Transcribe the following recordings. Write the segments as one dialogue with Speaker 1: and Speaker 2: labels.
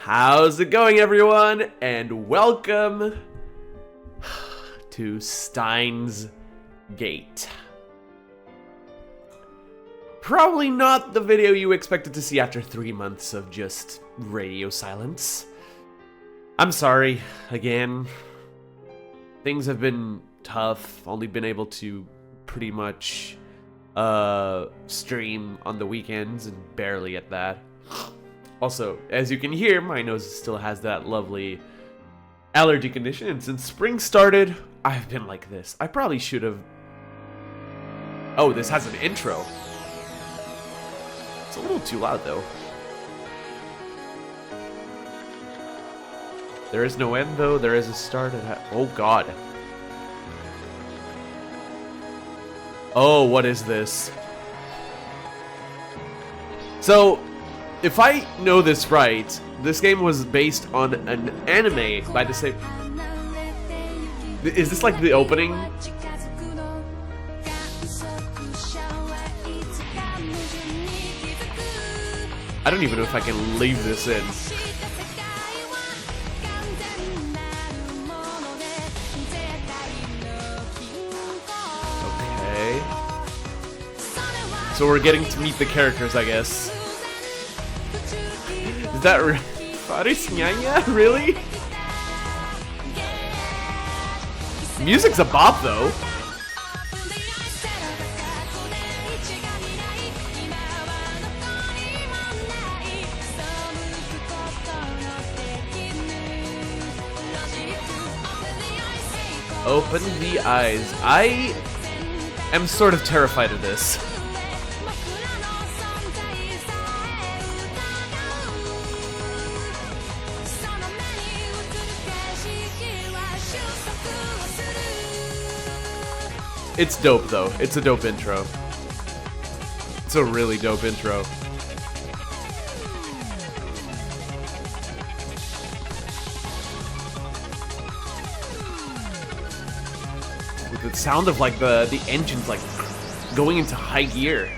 Speaker 1: How's it going, everyone? And welcome to Steins Gate. Probably not the video you expected to see after 3 months of just radio silence. I'm sorry, again. Things have been tough, only been able to pretty much stream on the weekends, and barely at that. Also, as you can hear, my nose still has that lovely allergy condition, and since spring started, I've been like this. I probably should have... Oh, this has an intro. It's a little too loud, though. There is no end, though. There is a start. Oh, God. Oh, what is this? So... if I know this right, this game was based on an anime by the same... Is this like the opening? I don't even know if I can leave this in. Okay. So we're getting to meet the characters, I guess. Is that Faris Nyanya? Really? Music's a bop, though. Open the eyes. I am sort of terrified of this. It's dope, though. It's a dope intro. It's a really dope intro. With the sound of like the engine's like going into high gear.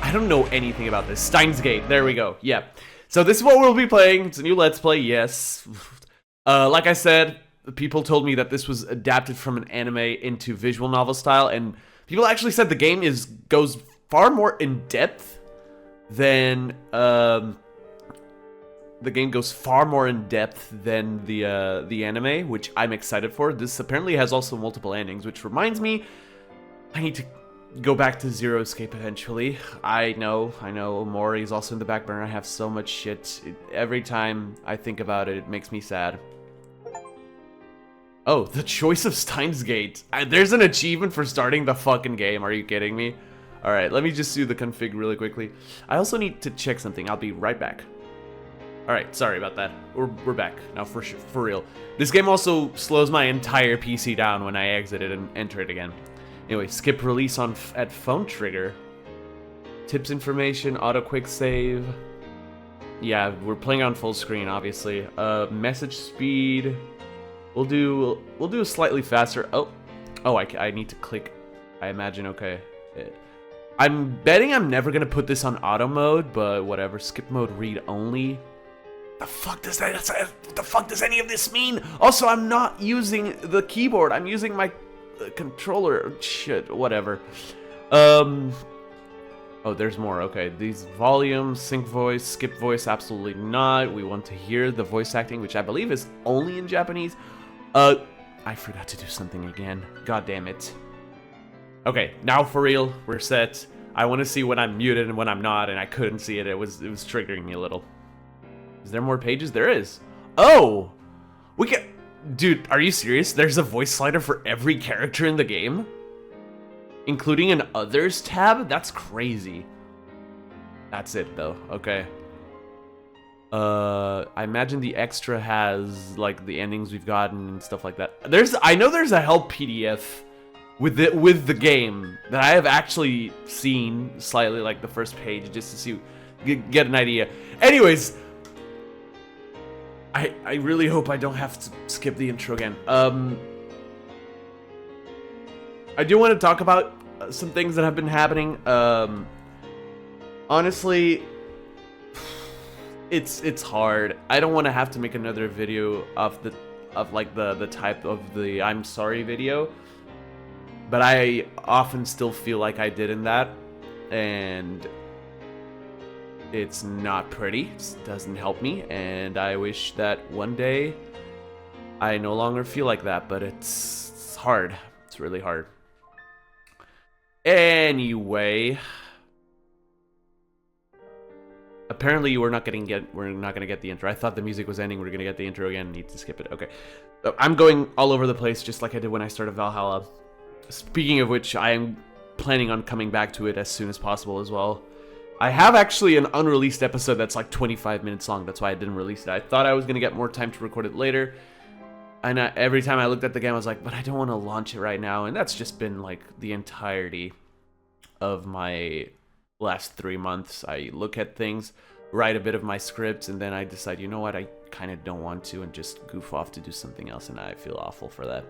Speaker 1: I don't know anything about this. Steins Gate. There we go. Yeah. So this is what we'll be playing. It's a new Let's Play. Yes. Like I said, people told me that this was adapted from an anime into visual novel style, and people actually said the game goes far more in depth than the anime, which I'm excited for. This apparently has also multiple endings, which reminds me, I need to go back to Zero Escape eventually. I know, OMORI is also in the back burner. I have so much shit. Every time I think about it, it makes me sad. Oh, the choice of Steins Gate. There's an achievement for starting the fucking game. Are you kidding me? Alright, let me just do the config really quickly. I also need to check something. I'll be right back. Alright, sorry about that. We're back. Now for real. This game also slows my entire PC down when I exit it and enter it again. Anyway, skip release at phone trigger. Tips information, auto quick save. Yeah, we're playing on full screen, obviously. Message speed... We'll do a slightly faster. Oh, I need to click. I imagine. Okay. I'm betting I'm never gonna put this on auto mode, but whatever. Skip mode, read only. The fuck does that? What the fuck does any of this mean? Also, I'm not using the keyboard. I'm using my controller. Shit. Whatever. Oh, there's more. Okay. These volumes, sync voice, skip voice. Absolutely not. We want to hear the voice acting, which I believe is only in Japanese. I forgot to do something again. God damn it. Okay, now for real, we're set. I want to see when I'm muted and when I'm not, and I couldn't see it. It was triggering me a little. Is there more pages? There is. Oh! We can... Dude, are you serious? There's a voice slider for every character in the game? Including an Others tab? That's crazy. That's it, though. Okay. I imagine the extra has like the endings we've gotten and stuff like that. I know there's a help PDF with the game that I have actually seen slightly, like the first page, just to see get an idea. Anyways, I really hope I don't have to skip the intro again. I do want to talk about some things that have been happening. Honestly, it's hard. I don't want to have to make another video of the type of the I'm sorry video, but I often still feel like I did in that, and it's not pretty. It doesn't help me, and I wish that one day I no longer feel like that, but it's hard. It's really hard. Anyway, apparently we're not gonna get the intro. I thought the music was ending. We're gonna get the intro again. Need to skip it. Okay, I'm going all over the place just like I did when I started Valhalla. Speaking of which, I am planning on coming back to it as soon as possible as well. I have actually an unreleased episode that's like 25 minutes long. That's why I didn't release it. I thought I was gonna get more time to record it later. And every time I looked at the game, I was like, but I don't want to launch it right now. And that's just been like the entirety of my last 3 months. I look at things, write a bit of my scripts, and then I decide, you know what, I kind of don't want to, and just goof off to do something else. And I feel awful for that.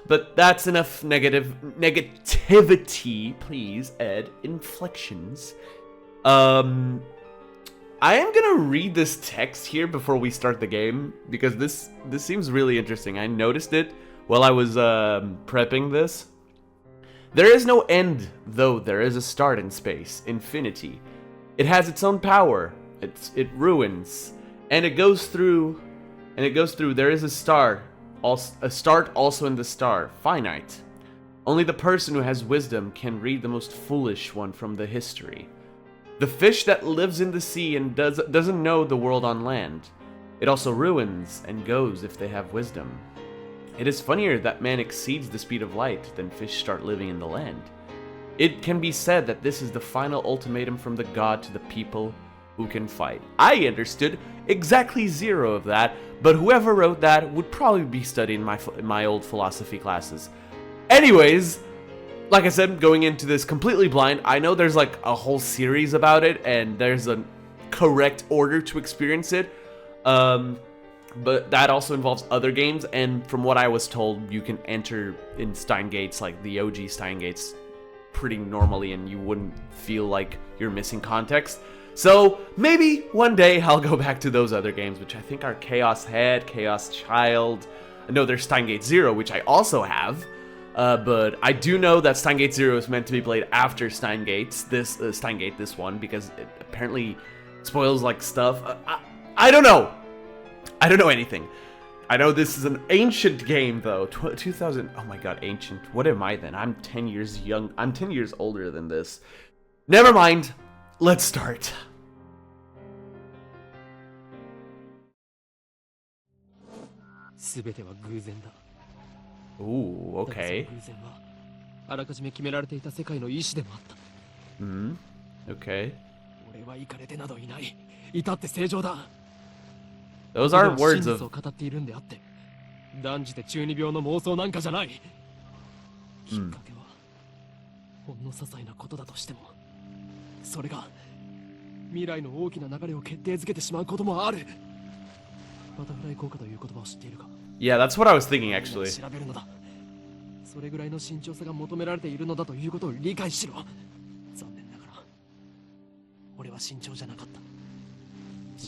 Speaker 1: But that's enough negativity. Please add inflections. I am gonna read this text here before we start the game, because this seems really interesting. I noticed it while I was prepping this. There is no end, though there is a start in space, infinity. It has its own power. It ruins, and it goes through. There is a star, a start also in the star, finite. Only the person who has wisdom can read the most foolish one from the history. The fish that lives in the sea and doesn't know the world on land. It also ruins and goes if they have wisdom. It is funnier that man exceeds the speed of light than fish start living in the land. It can be said that this is the final ultimatum from the god to the people who can fight. I understood exactly zero of that, but whoever wrote that would probably be studying my old philosophy classes. Anyways, like I said, going into this completely blind. I know there's like a whole series about it, and there's a correct order to experience it. But that also involves other games, and from what I was told, you can enter in Steins gates, like the OG Steins gates, pretty normally, and you wouldn't feel like you're missing context. So maybe one day I'll go back to those other games, which I think are Chaos Head, Chaos Child. No, there's Steins Gate Zero, which I also have. But I do know that Steins Gate Zero is meant to be played after Steins Gate, this one, because it apparently spoils like stuff. I don't know. I don't know anything. I know this is an ancient game though. 2000. Oh my god, ancient. What am I then? I'm 10 years young. I'm 10 years older than this. Never mind. Let's start. Ooh, okay. Okay. Those are words of... Yeah, that's what I was thinking actually.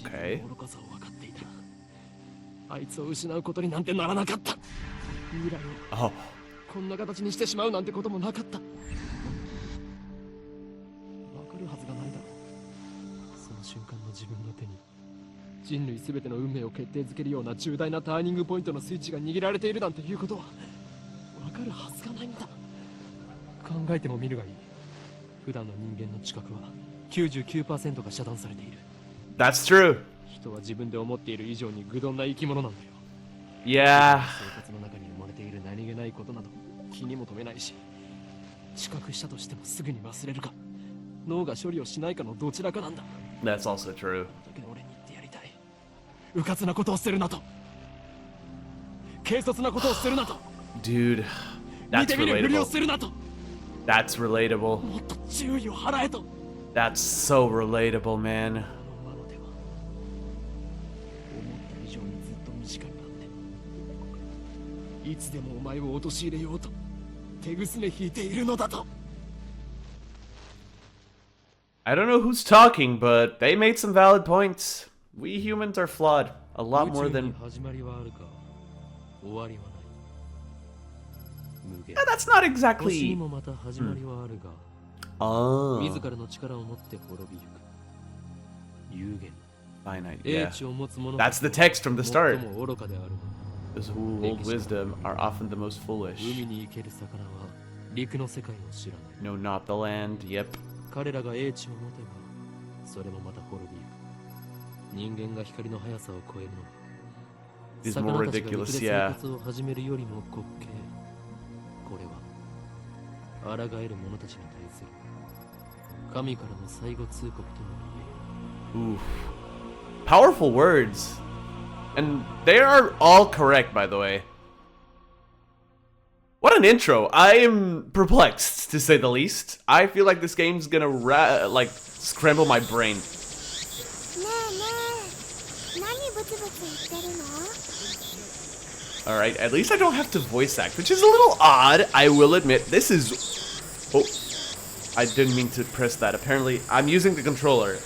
Speaker 1: Okay. Oh. That's true. Yeah. That's also true. Dude, that's relatable. That's relatable. That's so relatable, man. I don't know who's talking, but they made some valid points. We humans are flawed. A lot more than... Yeah, that's not exactly... Oh. Finite, yeah. That's the text from the start. Those who hold wisdom are often the most foolish. No, not the land, yep. It's more ridiculous, yeah. Oof. Powerful words. And they are all correct, by the way. What an intro. I am perplexed, to say the least. I feel like this game's gonna, like, scramble my brain. Alright, at least I don't have to voice act, which is a little odd, I will admit. This is... Oh, I didn't mean to press that. Apparently, I'm using the controller.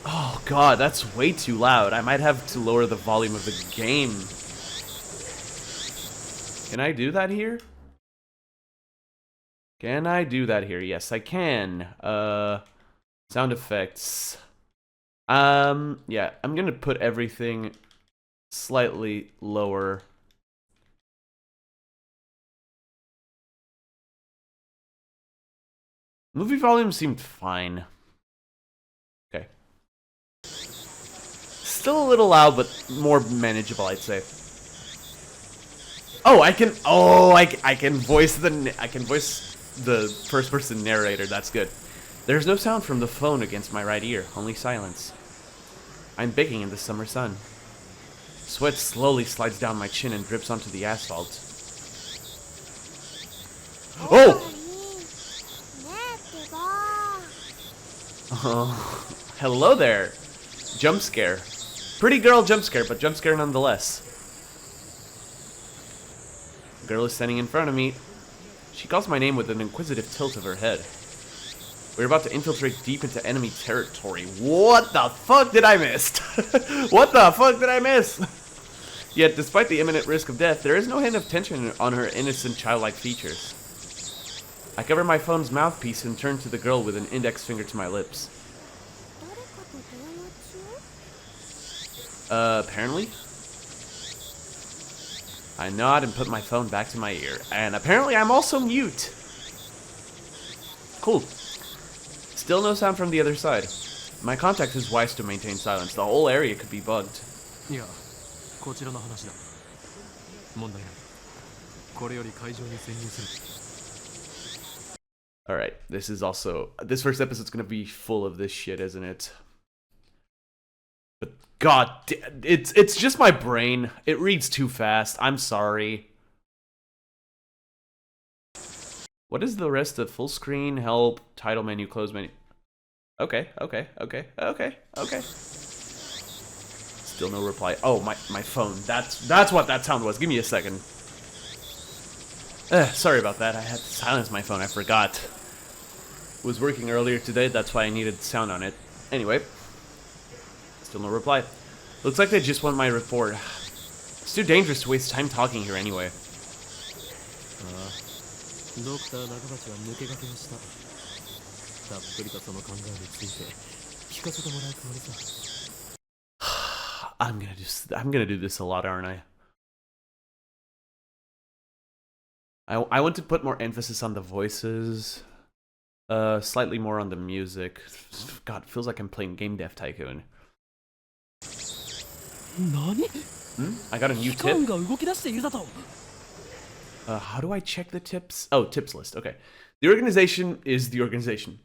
Speaker 1: Oh god, that's way too loud. I might have to lower the volume of the game. Can I do that here? Can I do that here? Yes, I can. Sound effects. Yeah, I'm gonna put everything slightly lower. Movie volume seemed fine. Okay. Still a little loud, but more manageable, I'd say. Oh, I can. Oh, I can voice the first-person narrator. That's good. There's no sound from the phone against my right ear. Only silence. I'm baking in the summer sun. Sweat slowly slides down my chin and drips onto the asphalt. Oh! Oh, hello there. Jump scare. Pretty girl jump scare, but jump scare nonetheless. The girl is standing in front of me. She calls my name with an inquisitive tilt of her head. We're about to infiltrate deep into enemy territory. What the fuck did I miss? What the fuck did I miss? Yet, despite the imminent risk of death, there is no hint of tension on her innocent, childlike features. I cover my phone's mouthpiece and turn to the girl with an index finger to my lips. Apparently? I nod and put my phone back to my ear. And apparently I'm also mute. Cool. Still no sound from the other side. My contact is wise to maintain silence. The whole area could be bugged. Alright, this first episode's gonna be full of this shit, isn't it? But god, it's just my brain. It reads too fast. I'm sorry. What is the rest of full screen, help, title menu, close menu? Okay. Still no reply. Oh, my phone. That's what that sound was. Give me a second. Sorry about that. I had to silence my phone. I forgot. It was working earlier today. That's why I needed sound on it. Anyway. Still no reply. Looks like they just want my report. It's too dangerous to waste time talking here anyway. I'm gonna do this a lot, aren't I? I want to put more emphasis on the voices, slightly more on the music. God, it feels like I'm playing Game Dev Tycoon. I got a new tip. How do I check the tips? Oh, tips list. Okay. The organization is the organization.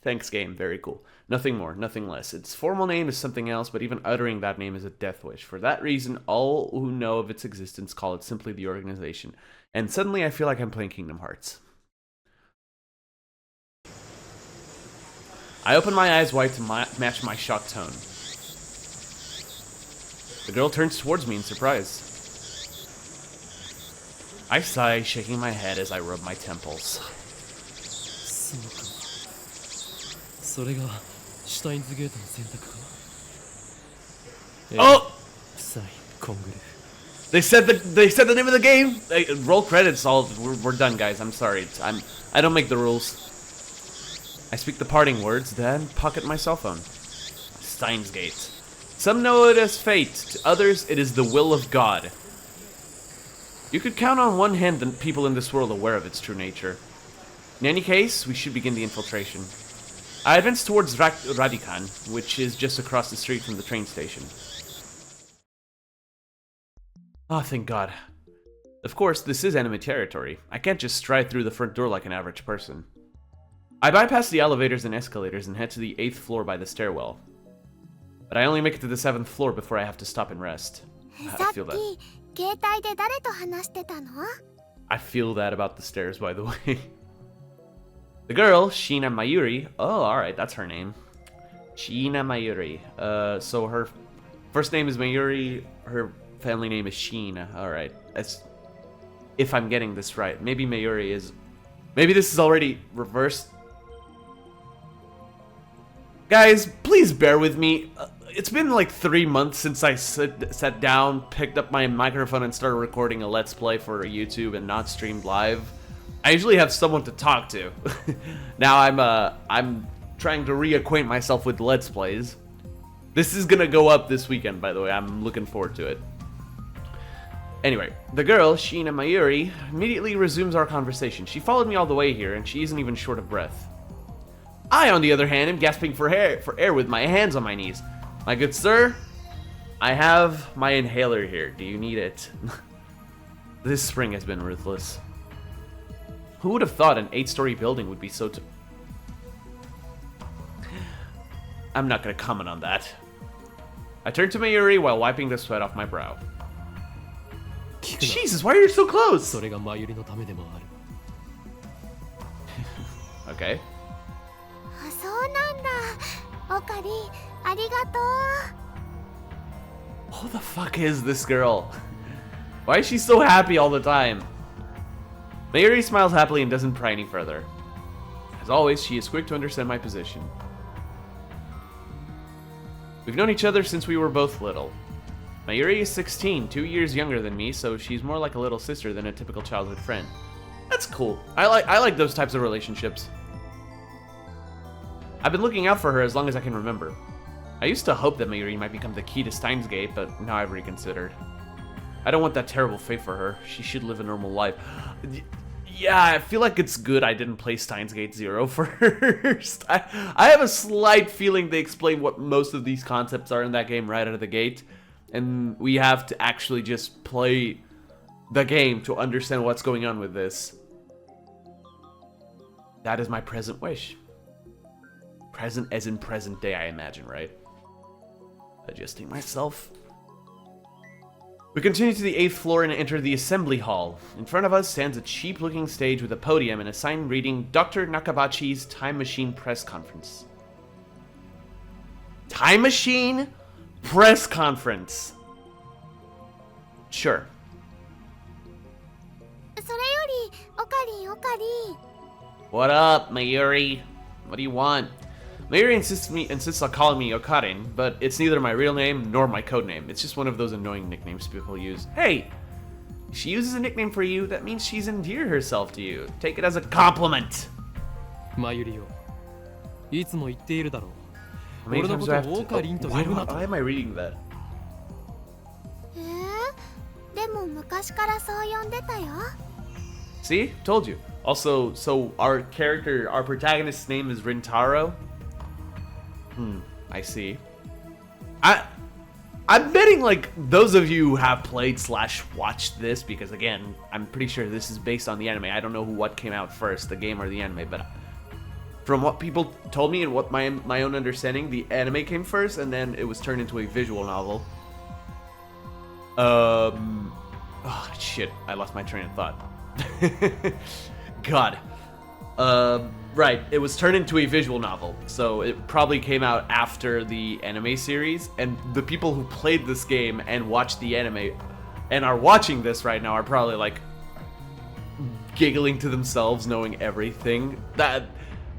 Speaker 1: Thanks, game. Very cool. Nothing more, nothing less. Its formal name is something else, but even uttering that name is a death wish. For that reason, all who know of its existence call it simply the organization. And suddenly I feel like I'm playing Kingdom Hearts. I open my eyes wide to match my shocked tone. The girl turns towards me in surprise. I sigh, shaking my head as I rub my temples.
Speaker 2: それがシュタインズゲートの選択か。
Speaker 1: Oh!
Speaker 2: サイコングル。
Speaker 1: They said the name of the game. Hey, roll credits. We're done, guys. I'm sorry. I don't make the rules. I speak the parting words, then pocket my cell phone. Steins Gate. Some know it as fate. To others, it is the will of God. You could count on one hand the people in this world aware of its true nature. In any case, we should begin the infiltration. I advance towards Radikan, which is just across the street from the train station. Oh, thank God. Of course, this is enemy territory. I can't just stride through the front door like an average person. I bypass the elevators and escalators and head to the 8th floor by the stairwell. But I only make it to the 7th floor before I have to stop and rest. I feel that. I feel that about the stairs, by the way. The girl, Shiina Mayuri. Oh, alright, that's her name. Shiina Mayuri. So her first name is Mayuri, her family name is Shiina. Alright. If I'm getting this right. Maybe Mayuri is... Maybe this is already reversed. Guys, please bear with me. It's been like 3 months since I sat down, picked up my microphone, and started recording a Let's Play for YouTube and not streamed live. I usually have someone to talk to. Now I'm trying to reacquaint myself with Let's Plays. This is gonna go up this weekend, by the way. I'm looking forward to it. Anyway, the girl, Shiina Mayuri, immediately resumes our conversation. She followed me all the way here, and she isn't even short of breath. I, on the other hand, am gasping for air with my hands on my knees. My good sir, I have my inhaler here. Do you need it? This spring has been ruthless. Who would have thought an 8-story building would be so... I'm not gonna comment on that. I turn to Mayuri while wiping the sweat off my brow. Jesus, why are you so close? Okay. Who the fuck is this girl? Why is she so happy all the time? Mayuri smiles happily and doesn't pry any further. As always, she is quick to understand my position. We've known each other since we were both little. Mayuri is 16, 2 years younger than me, so she's more like a little sister than a typical childhood friend. That's cool. I like those types of relationships. I've been looking out for her as long as I can remember. I used to hope that Mayuri might become the key to Steins Gate, but now I've reconsidered. I don't want that terrible fate for her. She should live a normal life. Yeah, I feel like it's good I didn't play Steins Gate 0 first. I have a slight feeling they explain what most of these concepts are in that game right out of the gate. And we have to actually just play the game to understand what's going on with this. That is my present wish. Present as in present day, I imagine, right? Adjusting myself. We continue to the 8th floor and enter the assembly hall. In front of us stands a cheap-looking stage with a podium and a sign reading Dr. Nakabachi's Time Machine Press Conference. Time Machine Press Conference. Sure. What up, Mayuri? What do you want? Mayuri insists on calling me Okarin, but it's neither my real name nor my code name. It's just one of those annoying nicknames people use. Hey, if she uses a nickname for you, that means she's endeared herself to you. Take it as a compliment.
Speaker 2: Mayuri,
Speaker 1: How many times do I have to... why am I reading that? See? Told you. Also, so our protagonist's name is Rintaro. I see. I'm betting like those of you who have played / watched this, because again, I'm pretty sure this is based on the anime. I don't know what came out first, the game or the anime, but from what people told me and what my own understanding, the anime came first and then it was turned into a visual novel. Oh shit, I lost my train of thought. God. Right, it was turned into a visual novel, so it probably came out after the anime series, and the people who played this game and watched the anime and are watching this right now are probably like giggling to themselves knowing everything.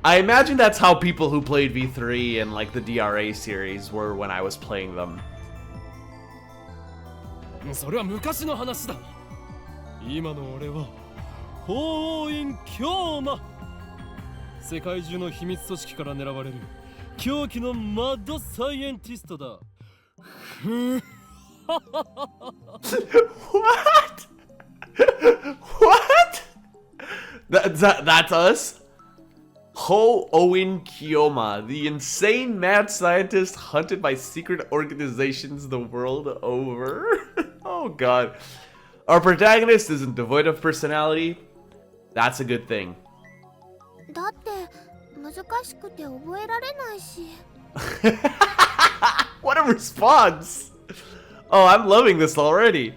Speaker 1: I imagine that's how people who played V3 and like the DRA series were when I was playing them.
Speaker 2: それは昔の話だ。今の俺は法院教魔。世界中の秘密組織から狙われる狂気のマッドサイエンティストだ。
Speaker 1: What? What? That's us? Ho Owen Kiyoma, the insane mad scientist hunted by secret organizations the world over. Oh god. Our protagonist isn't devoid of personality. That's a good thing.
Speaker 3: だって難しくて覚えられないし。
Speaker 1: What a response! Oh, I'm loving this already.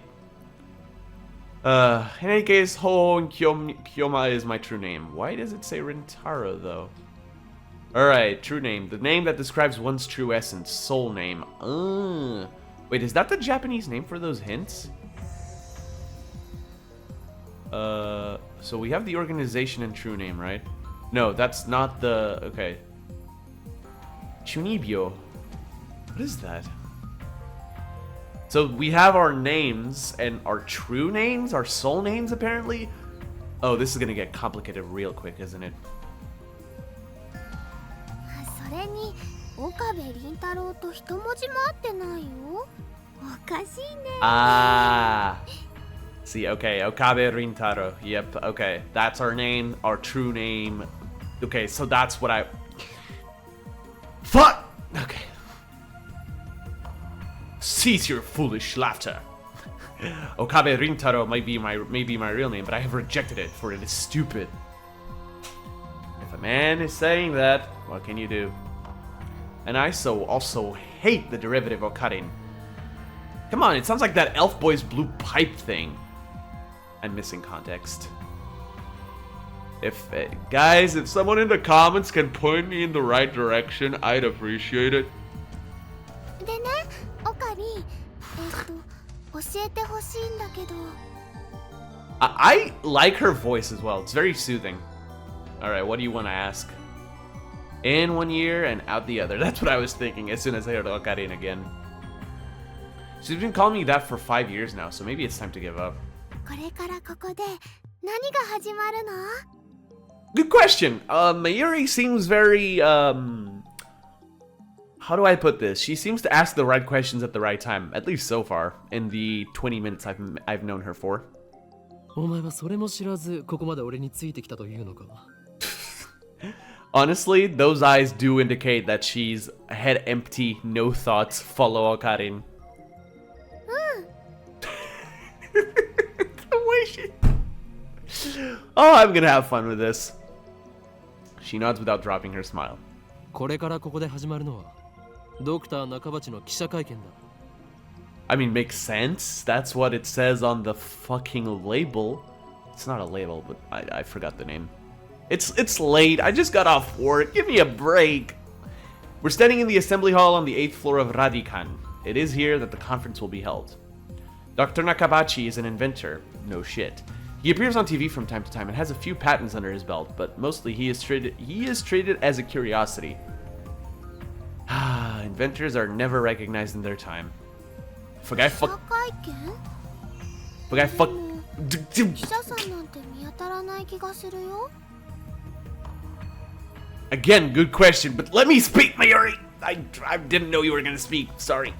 Speaker 1: In any case, Ho Kyoma is my true name. Why does it say Rintaro, though? Alright, true name. The name that describes one's true essence. Soul name. Wait, is that the Japanese name for those hints? So we have the organization and true name, right? No, that's not the... Okay. Chunibyo. What is that? So we have our names and our true names, our soul names apparently. Oh, this is gonna get complicated real quick, isn't it?
Speaker 3: それに岡部倫太郎と一文字も合ってないよ。おかしいね。
Speaker 1: Ah. See, okay, Okabe Rintaro. Yep, okay. That's our name, our true name. Okay, so that's what I... Fuck! Okay. Cease your foolish laughter. Okabe Rintaro may be my real name, but I have rejected it, for it is stupid. If a man is saying that, what can you do? And I also hate the derivative Okarin. Come on, it sounds like that Elf Boy's blue pipe thing. I'm missing context. Guys, if someone in the comments can point me in the right direction, I'd appreciate it.
Speaker 3: でね、オカリン、教えてほしいんだけど。
Speaker 1: I like her voice as well. It's very soothing. Alright, what do you want to ask? In one ear and out the other. That's what I was thinking as soon as I heard Okarin again. She's been calling me that for 5 years now, so maybe it's time to give up.
Speaker 3: これからここで何が始まるの？
Speaker 1: Good question. Mayuri seems very, how do I put this? She seems to ask the right questions at the right time, at least so far, in the 20 minutes I've known her for.
Speaker 2: お前はそれも知らずここまで俺についてきたというのか。
Speaker 1: Honestly, those eyes do indicate that she's head empty, no thoughts, follow Okarin. The way she... Oh, I'm gonna have fun with this. She nods without dropping her smile.
Speaker 2: これからここで始まるのはドクター中鉢の記者会見だ。
Speaker 1: I mean, makes sense. That's what it says on the fucking label. It's not a label, but I forgot the name. It's late. I just got off work. Give me a break. We're standing in the assembly hall on the 8th floor of Radikan. It is here that the conference will be held. Dr. Nakabachi is an inventor. No shit. He appears on TV from time to time and has a few patents under his belt, but mostly he is treated as a curiosity. Inventors are never recognized in their time. Fuck.
Speaker 3: 記者会見？
Speaker 1: Fuck.
Speaker 3: 記者さんなんて見当たらない気がするよ。
Speaker 1: Again, good question, but let me speak, Mayuri! I didn't know you were gonna speak, sorry.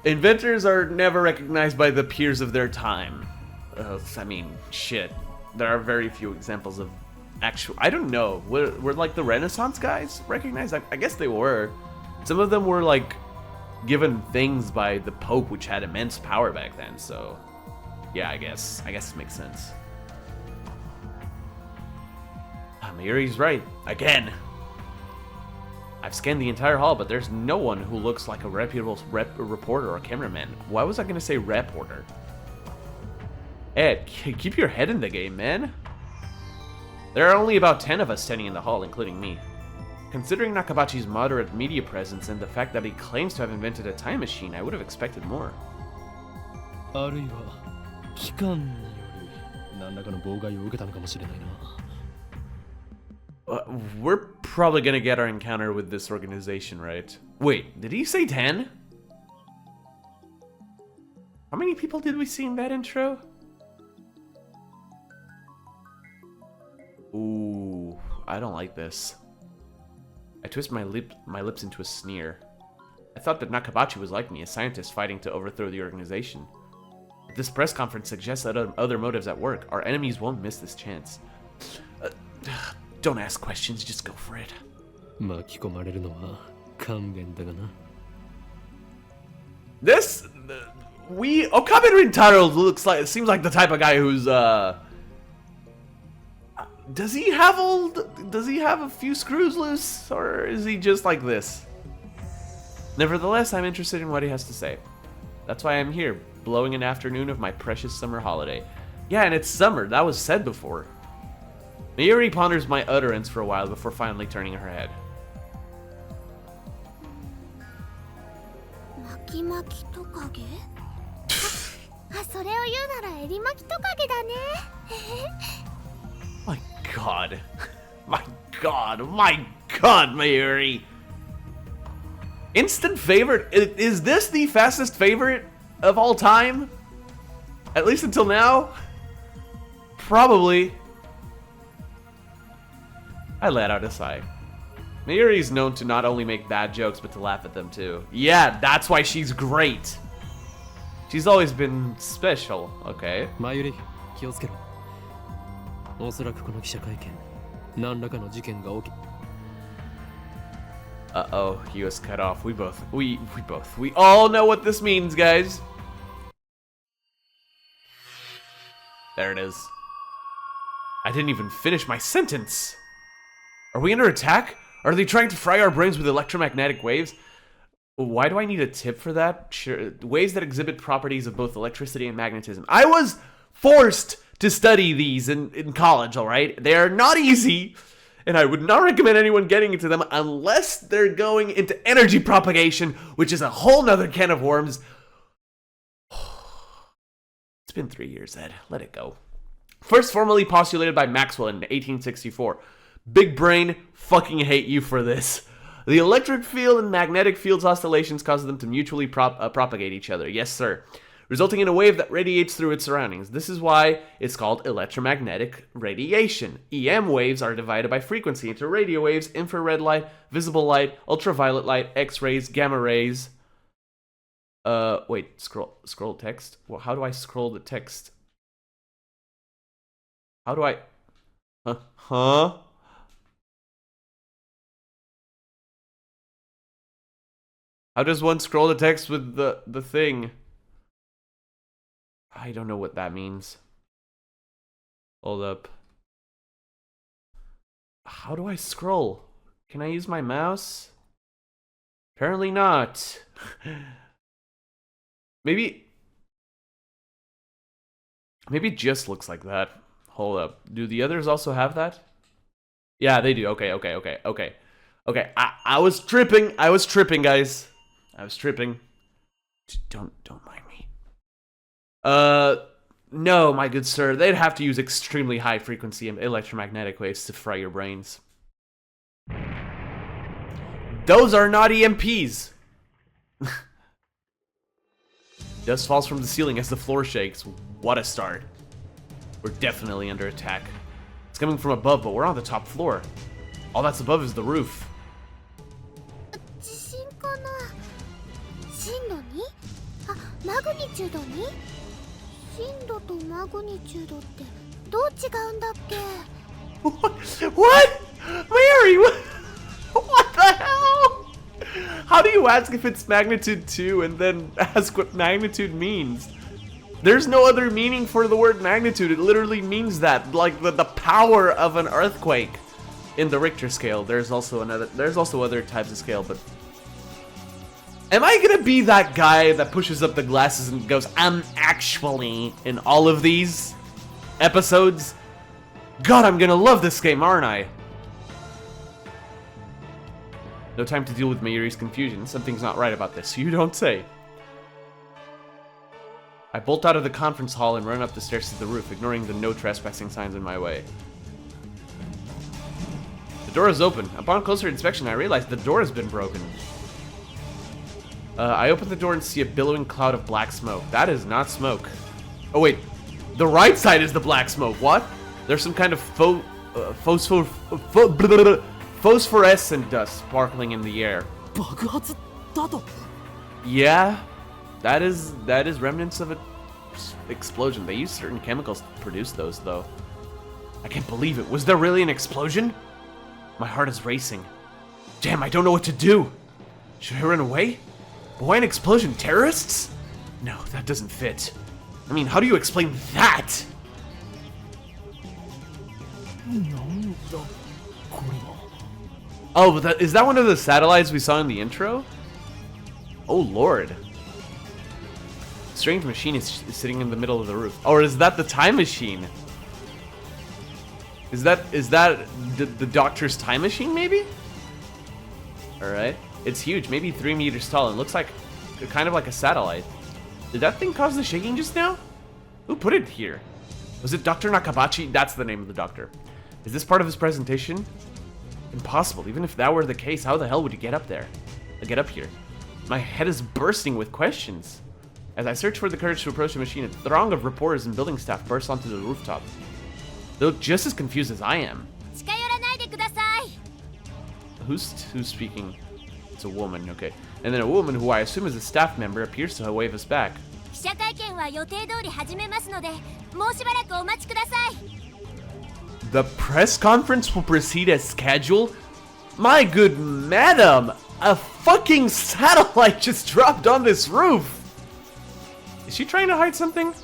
Speaker 1: Inventors are never recognized by the peers of their time. I mean, shit. There are very few examples of actual... I don't know. Were like the Renaissance guys recognized? I guess they were. Some of them were like given things by the Pope, which had immense power back then, so... Yeah, I guess it makes sense. Mayuri's right. Again! I've scanned the entire hall, but there's no one who looks like a reputable reporter or cameraman. Why was I gonna say reporter? Ed, keep your head in the game, man. There are only about 10 of us standing in the hall, including me. Considering Nakabachi's moderate media presence and the fact that he claims to have invented a time machine, I would have expected more.
Speaker 2: あるいは機関による何らかの妨害を受けたのかもしれないな。
Speaker 1: We're probably gonna get our encounter with this organization, right? Wait, did he say 10? How many people did we see in that intro? Ooh, I don't like this. I twist my lips into a sneer. I thought that Nakabachi was like me, a scientist fighting to overthrow the organization. But this press conference suggests that other motives at work. Our enemies won't miss this chance. Don't ask questions, just go for it. This... Okabe Rintaro looks like... seems like the type of guy who's, Does he have a few screws loose? Or is he just like this? Nevertheless, I'm interested in what he has to say. That's why I'm here, blowing an afternoon of my precious summer holiday. Yeah, and it's summer, that was said before. Mayuri ponders my utterance for a while before finally turning her head.
Speaker 3: Makimaki tokage? それを言うならエリマキトカゲだね。
Speaker 1: My god. My god. My god, Mayuri. Instant favorite? Is this the fastest favorite of all time? At least until now? Probably. I let out a sigh. Mayuri is known to not only make bad jokes, but to laugh at them too. Yeah, that's why she's great. She's always been special, okay?
Speaker 2: Mayuri, 気をつけろ。おそらくこの記者会見、何らかの事件が起き。
Speaker 1: Uh-oh, he was cut off. We all know what this means, guys. There it is. I didn't even finish my sentence. Are we under attack? Are they trying to fry our brains with electromagnetic waves? Why do I need a tip for that? Sure, waves that exhibit properties of both electricity and magnetism. I was forced to study these in college, alright? They are not easy, and I would not recommend anyone getting into them unless they're going into energy propagation, which is a whole nother can of worms. It's been 3 years, Ed. Let it go. First formally postulated by Maxwell in 1864. Big brain, fucking hate you for this. The electric field and magnetic field's oscillations cause them to mutually propagate each other. Yes, sir. Resulting in a wave that radiates through its surroundings. This is why it's called electromagnetic radiation. EM waves are divided by frequency into radio waves, infrared light, visible light, ultraviolet light, X-rays, gamma rays. Wait, scroll text? Well, how do I scroll the text? How do I... Huh? How does one scroll the text with the thing? I don't know what that means. Hold up. How do I scroll? Can I use my mouse? Apparently not. Maybe it just looks like that. Hold up. Do the others also have that? Yeah, they do. Okay. I was tripping, guys. I was tripping. Don't mind me. No, my good sir. They'd have to use extremely high frequency electromagnetic waves to fry your brains. Those are not EMPs. Dust falls from the ceiling as the floor shakes. What a start. We're definitely under attack. It's coming from above, but we're on the top floor. All that's above is the roof.
Speaker 3: マグニチュードに？震度とマグニチュードってどう違うんだっけ？
Speaker 1: What? Mary, what the hell? How do you ask if it's magnitude 2 and then ask what magnitude means? There's no other meaning for the word magnitude. It literally means that, like the power of an earthquake. In the Richter scale, there's also other types of scale, but am I gonna be that guy that pushes up the glasses and goes, I'm actually in all of these episodes? God, I'm gonna love this game, aren't I? No time to deal with Mayuri's confusion. Something's not right about this. You don't say. I bolt out of the conference hall and run up the stairs to the roof, ignoring the no trespassing signs in my way. The door is open. Upon closer inspection, I realized the door has been broken. I open the door and see a billowing cloud of black smoke. That is not smoke. Oh wait, the right side is the black smoke. What? There's some kind of phosphorescent dust sparkling in the air.
Speaker 2: 爆発だと
Speaker 1: Yeah, that is remnants of an explosion. They use certain chemicals to produce those, though. I can't believe it. Was there really an explosion? My heart is racing. Damn, I don't know what to do. Should I run away? But why an explosion? Terrorists? No, that doesn't fit. I mean, how do you explain that?
Speaker 2: なんだこれは
Speaker 1: Oh, but is that one of the satellites we saw in the intro? Oh, Lord. Strange machine is sitting in the middle of the roof. Or is that the time machine? Is that the doctor's time machine, maybe? Alright. It's huge, maybe 3 meters tall, and looks like kind of like a satellite. Did that thing cause the shaking just now? Who put it here? Was it Dr. Nakabachi? That's the name of the doctor. Is this part of his presentation? Impossible. Even if that were the case, how the hell would you get up there? Get up here. My head is bursting with questions. As I search for the courage to approach the machine, a throng of reporters and building staff bursts onto the rooftop. They look just as confused as I am.
Speaker 3: 近寄らないでください
Speaker 1: Who's speaking? It's a woman, okay. And then a woman who I assume is a staff member appears to wave us back.
Speaker 3: 記者会見は予定通り始めますのでもうしばらくお待ちください
Speaker 1: The press conference will proceed as scheduled? My good madam! A fucking satellite just dropped on this roof! Is she trying to hide something?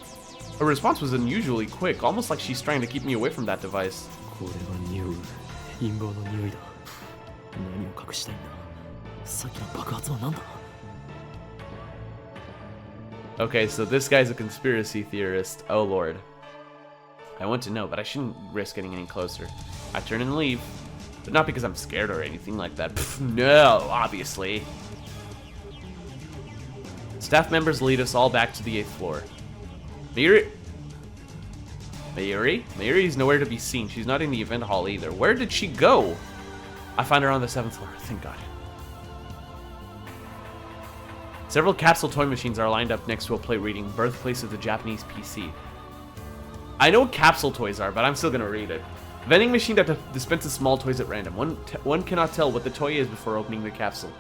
Speaker 1: Her response was unusually quick, almost like she's trying to keep me away from that device.
Speaker 2: これは匂う陰謀の匂いだ何を隠したいんださっきの爆発は何だ
Speaker 1: Okay, so this guy's a conspiracy theorist. Oh lord. I want to know, but I shouldn't risk getting any closer. I turn and leave. But not because I'm scared or anything like that. Pff, no, obviously. Staff members lead us all back to the 8th floor. Mayuri? Mayuri's nowhere to be seen. She's not in the event hall either. Where did she go? I find her on the 7th floor. Thank God. Several capsule toy machines are lined up next to a plate reading Birthplace of the Japanese PC. I know what capsule toys are, but I'm still gonna read it. Vending machine that dispenses small toys at random. One cannot tell what the toy is before opening the capsule.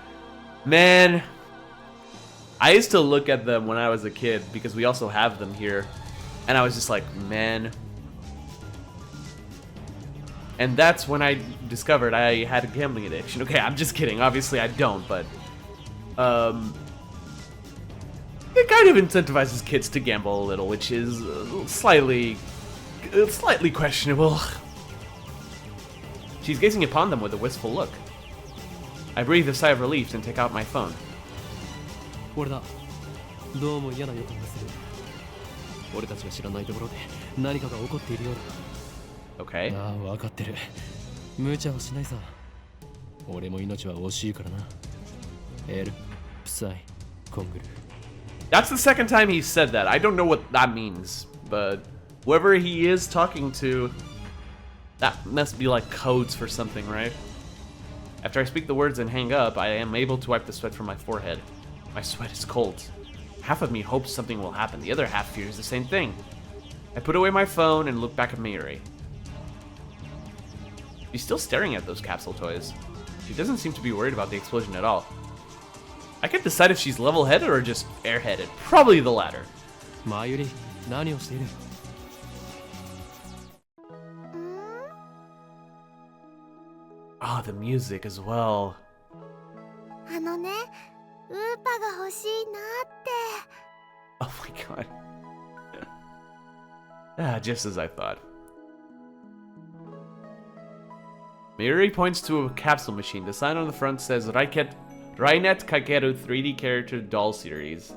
Speaker 1: Man, I used to look at them when I was a kid because we also have them here. And I was just like, man. And that's when I discovered I had a gambling addiction. Okay, I'm just kidding. Obviously I don't, but it kind of incentivizes kids to gamble a little, which is slightly questionable. She's gazing upon them with a wistful look. I breathe a sigh of relief and take out my phone.
Speaker 2: 俺だどうも嫌な予感がする俺たちが知らないところで何かが起こっているようだ
Speaker 1: Okay.
Speaker 2: ああ分かってる無茶はしないさ俺も命は惜しいからなエルプサイコングル
Speaker 1: That's the second time he said that. I don't know what that means, but whoever he is talking to, that must be like codes for something, right? After I speak the words and hang up, I am able to wipe the sweat from my forehead. My sweat is cold. Half of me hopes something will happen. The other half fears the same thing. I put away my phone and look back at Mayuri. She's still staring at those capsule toys. She doesn't seem to be worried about the explosion at all. I can't decide if she's level-headed or just airheaded. Probably the latter.
Speaker 2: マユリ何をしている
Speaker 1: Ah, the music as well.
Speaker 3: あのねウーパが欲しいなって
Speaker 1: Oh my god. Ah, just as I thought. Mayuri points to a capsule machine. The sign on the front says Rainet Kakeru 3D Character Doll Series.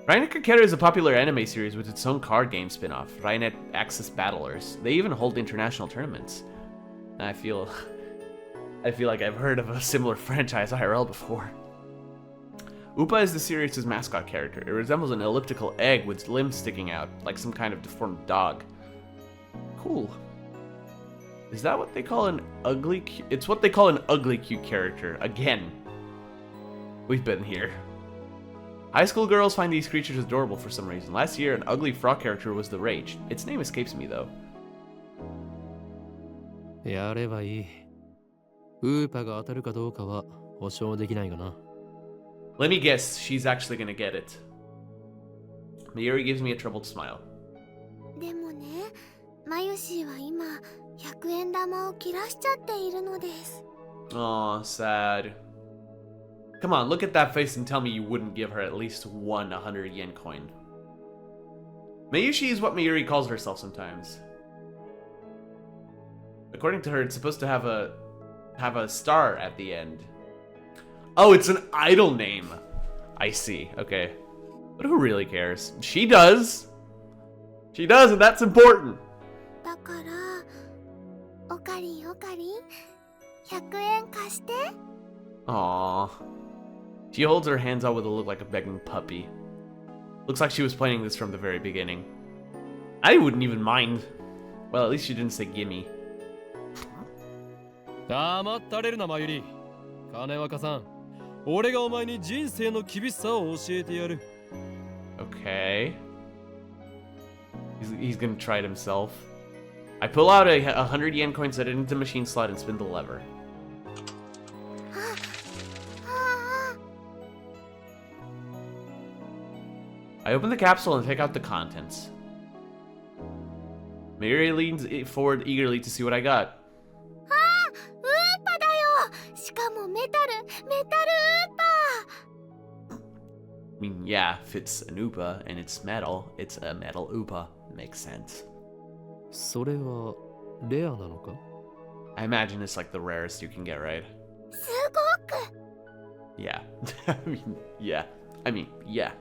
Speaker 1: Rainet Kakeru is a popular anime series with its own card game spin-off, Rainet Axis Battlers. They even hold international tournaments. I feel like I've heard of a similar franchise IRL before. Upa is the series' mascot character. It resembles an elliptical egg with limbs sticking out, like some kind of deformed dog. Cool. Is that what they call an ugly? It's what they call an ugly cute character. Again, we've been here. High school girls find these creatures adorable for some reason. Last year, an ugly frog character was the rage. Its name escapes me though.
Speaker 2: やればいい。ウーパが当たるかどうかは保証できないがな。
Speaker 1: Let me guess, she's actually gonna get it. Mayuri gives me a troubled smile.
Speaker 3: でもね、マユシーは今100円玉を切らしちゃっているのです。
Speaker 1: Aw, sad. Come on, look at that face and tell me you wouldn't give her at least one 100 yen coin. Mayushi is what Mayuri calls herself sometimes. According to her, it's supposed to have a star at the end. Oh, it's an idol name. I see. Okay. But who really cares? She does. She does, and that's important.
Speaker 3: だから、おかりんおかりん、100円貸して。
Speaker 1: Aww. She holds her hands out with a look like a begging puppy. Looks like she was planning this from the very beginning. I wouldn't even mind. Well, at least she didn't say gimme.
Speaker 2: 黙ったれるな、マユリ。金若さん、俺がお前に人生の厳しさを教えてやる。
Speaker 1: Okay. He's gonna try it himself. I pull out a 100 yen coin, set it into the machine slot, and spin the lever. I open the capsule and take out the contents. Mayuri leans forward eagerly to see what I got.
Speaker 3: ウーパだよ。しかもメタルウーパ。
Speaker 1: I mean, yeah, if it's an Upa and it's a metal Upa. Makes sense.
Speaker 2: それはレアなのか？
Speaker 1: I imagine it's like the rarest you can get, right?
Speaker 3: すごく。
Speaker 1: Yeah. I mean, yeah.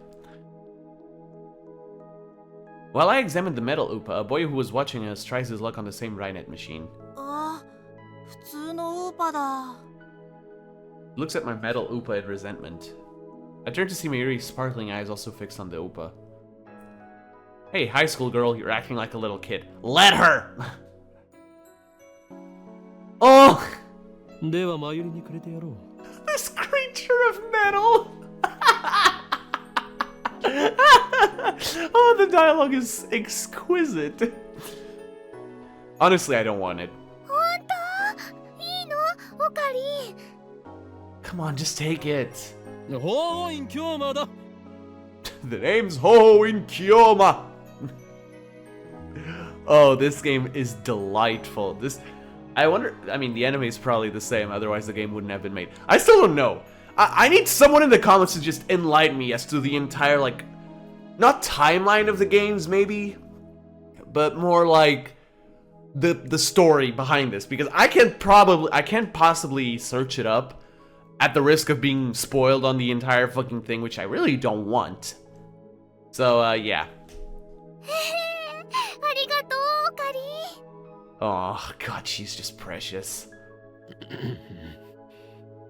Speaker 1: While I examined the metal Upa, a boy who was watching us tries his luck on the same Rynet machine.
Speaker 3: あ、普通のウーパだ。
Speaker 1: Looks at my metal Upa in resentment. I turn to see Mayuri's sparkling eyes also fixed on the Upa. Hey, high school girl, you're acting like a little kid. Let her! Oh!
Speaker 2: ではマユリにくれてやろう。
Speaker 1: This creature of metal! Oh, the dialogue is exquisite. Honestly, I don't want it.
Speaker 3: 本当？いいの？おかりん。
Speaker 1: Come on, just take it.
Speaker 2: ほうインキョーマだ。
Speaker 1: The name's Ho in Kyoma. Oh, this game is delightful. I wonder, I mean, the anime is probably the same, otherwise the game wouldn't have been made. I still don't know. I need someone in the comments to just enlighten me as to the entire, like, not timeline of the games, maybe, but more like the story behind this, because I can't possibly search it up at the risk of being spoiled on the entire fucking thing, which I really don't want. So, yeah.
Speaker 3: ありがとう、おかりん。
Speaker 1: Oh, God, she's just precious.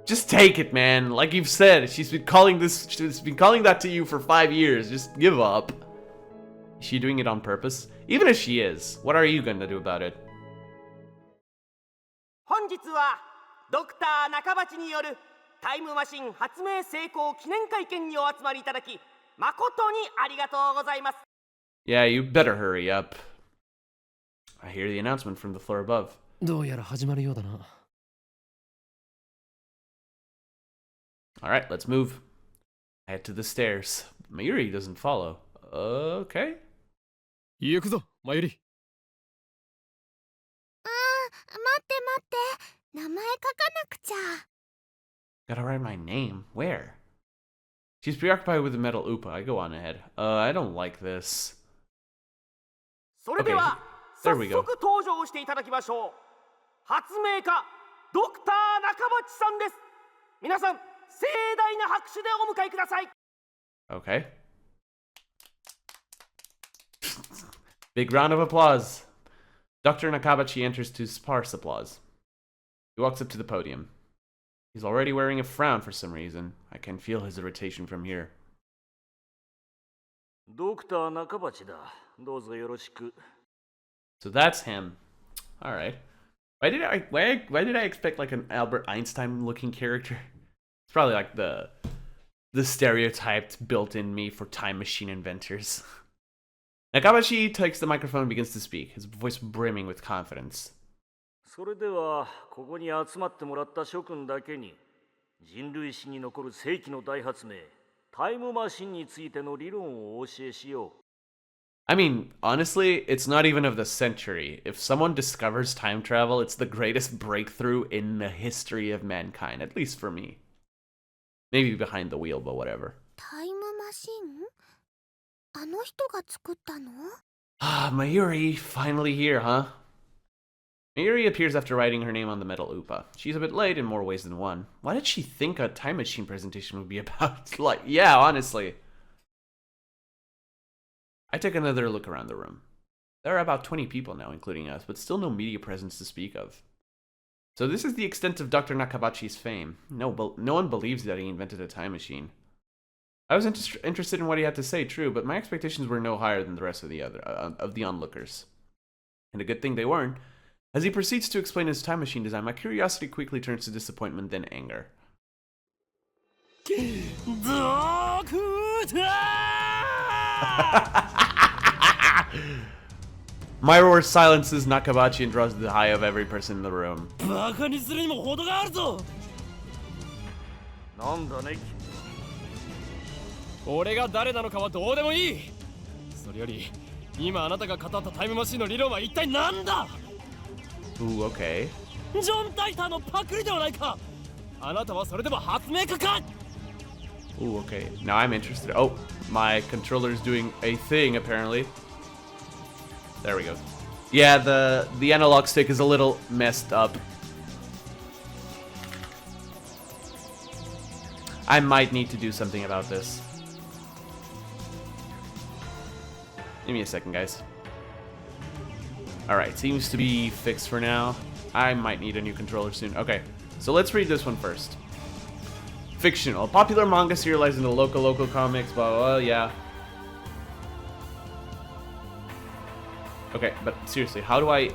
Speaker 1: Just take it, man. Like you've said, she's been calling that to you for 5 years. Just give up. Is she doing it on purpose? Even if she is, what are you gonna do about it?
Speaker 4: 本日はドクター中鉢によるタイムマシン発明成功記念会見にお集まりいただき誠にありがとうございます。
Speaker 1: Yeah, you better hurry up. I hear the announcement from the floor above.
Speaker 2: どうやら始まるようだな。
Speaker 1: Alright, let's move. I head to the stairs. Mayuri doesn't follow. Okay.
Speaker 2: 行くぞ、マユリ。
Speaker 3: 待って名前書かなくちゃ。
Speaker 1: Gotta write my name. Where? She's preoccupied with the metal Upa. I go on ahead. I don't like this.
Speaker 4: それでは
Speaker 1: There
Speaker 4: 早
Speaker 1: we go.
Speaker 4: 速登場していただきましょう。発明家ドクター中鉢さんです。皆さん盛大な拍手でお迎えください。
Speaker 1: Okay. Big round of applause. Dr. Nakabachi enters to sparse applause. He walks up to the podium. He's already wearing a frown for some reason. I can feel his irritation from here.
Speaker 5: ドクター中鉢だ。どうぞよろしく。
Speaker 1: So that's him. Alright. Why did I expect like an Albert Einstein looking character? It's probably like the stereotyped built in me for time machine inventors. Nakabashi takes the microphone and begins to speak, his voice brimming with confidence.
Speaker 5: それではここに集まってもらった諸君だけに人類史に残る世紀の大発明タイムマシンについての理論をお教えしよう。
Speaker 1: I mean, honestly, it's not even of the century. If someone discovers time travel, it's the greatest breakthrough in the history of mankind, at least for me. Maybe behind the wheel, but whatever.
Speaker 3: タイムマシン？あの人が作ったの？
Speaker 1: Ah, Mayuri, finally here, huh? Mayuri appears after writing her name on the metal upa. She's a bit late in more ways than one. Why did she think a time machine presentation would be about? Like, yeah, honestly. I took another look around the room. There are about 20 people now, including us, but still no media presence to speak of. So this is the extent of Dr. Nakabachi's fame. No one believes that he invented a time machine. I was interested in what he had to say, true, but my expectations were no higher than the rest of the onlookers. And a good thing they weren't. As he proceeds to explain his time machine design, my curiosity quickly turns to disappointment, then anger. My roar silences Nakabachi and draws the eye of every person in the room.
Speaker 2: バカにするにも程があるぞ。
Speaker 5: なんだね。
Speaker 2: 俺が誰なのかはどうでもいい。それより今あなたが語ったタイムマシンの理論は一体何だ？
Speaker 1: Ooh, okay.
Speaker 2: ジョン・タイターのパクリではないか。あなたはそれでも発明家か？
Speaker 1: Ooh, okay. Now I'm interested. Oh, my controller's doing a thing, apparently. There we go. Yeah, the analog stick is a little messed up. I might need to do something about this. Give me a second, guys. Alright, seems to be fixed for now. I might need a new controller soon. Okay, so let's read this one first. Fictional. Popular manga serialized into local comics, blah, blah, blah, yeah. Okay, but seriously, how do I...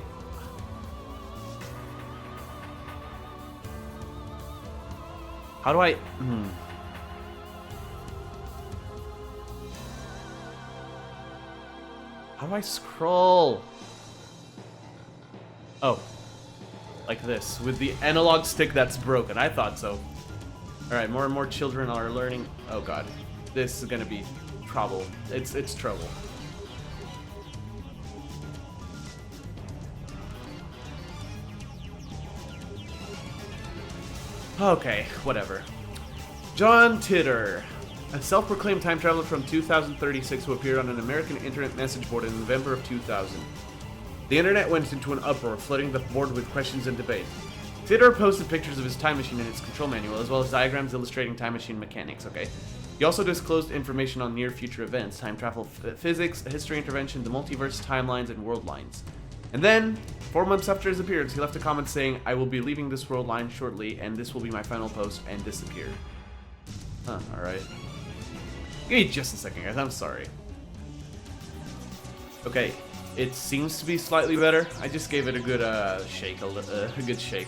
Speaker 1: How do I... How do I scroll? Oh. Like this, with the analog stick that's broken. I thought so. Alright, more and more children are learning... Oh god. This is gonna be trouble. It's trouble. Okay, whatever. John Titor, a self-proclaimed time traveler from 2036 who appeared on an American internet message board in November of 2000. The internet went into an uproar, flooding the board with questions and debate. Titor posted pictures of his time machine and its control manual, as well as diagrams illustrating time machine mechanics, okay? He also disclosed information on near-future events, time travel physics, history intervention, the multiverse, timelines, and world lines. And then, 4 months after his appearance, he left a comment saying, "I will be leaving this world line shortly, and this will be my final post," and disappeared. Huh, alright. Give me just a second, guys, I'm sorry. Okay, it seems to be slightly better. I just gave it a good shake, a good shake.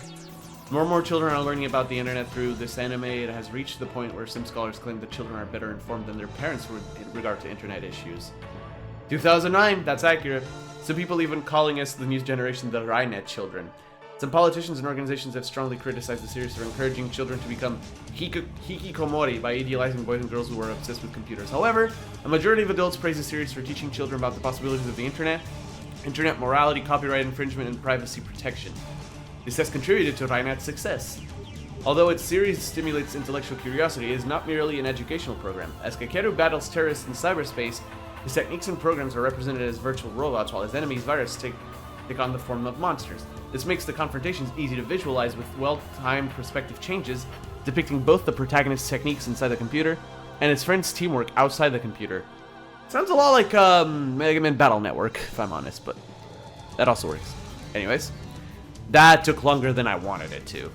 Speaker 1: More and more children are learning about the internet through this anime. It has reached the point where some scholars claim that children are better informed than their parents in regard to internet issues. 2009, that's accurate. Some people even calling us the new generation the Rynet children. Some politicians and organizations have strongly criticized the series for encouraging children to become hikikomori by idealizing boys and girls who are obsessed with computers. However, a majority of adults praise the series for teaching children about the possibilities of the internet morality, copyright infringement, and privacy protection. This has contributed to Rynet's success. Although its series stimulates intellectual curiosity, it is not merely an educational program. As Kakeru battles terrorists in cyberspace, his techniques and programs are represented as virtual robots, while his enemies, viruses, take on the form of monsters. This makes the confrontations easy to visualize with well-timed perspective changes, depicting both the protagonist's techniques inside the computer and his friend's teamwork outside the computer. Sounds a lot like Mega Man Battle Network, if I'm honest, but that also works. Anyways, that took longer than I wanted it to.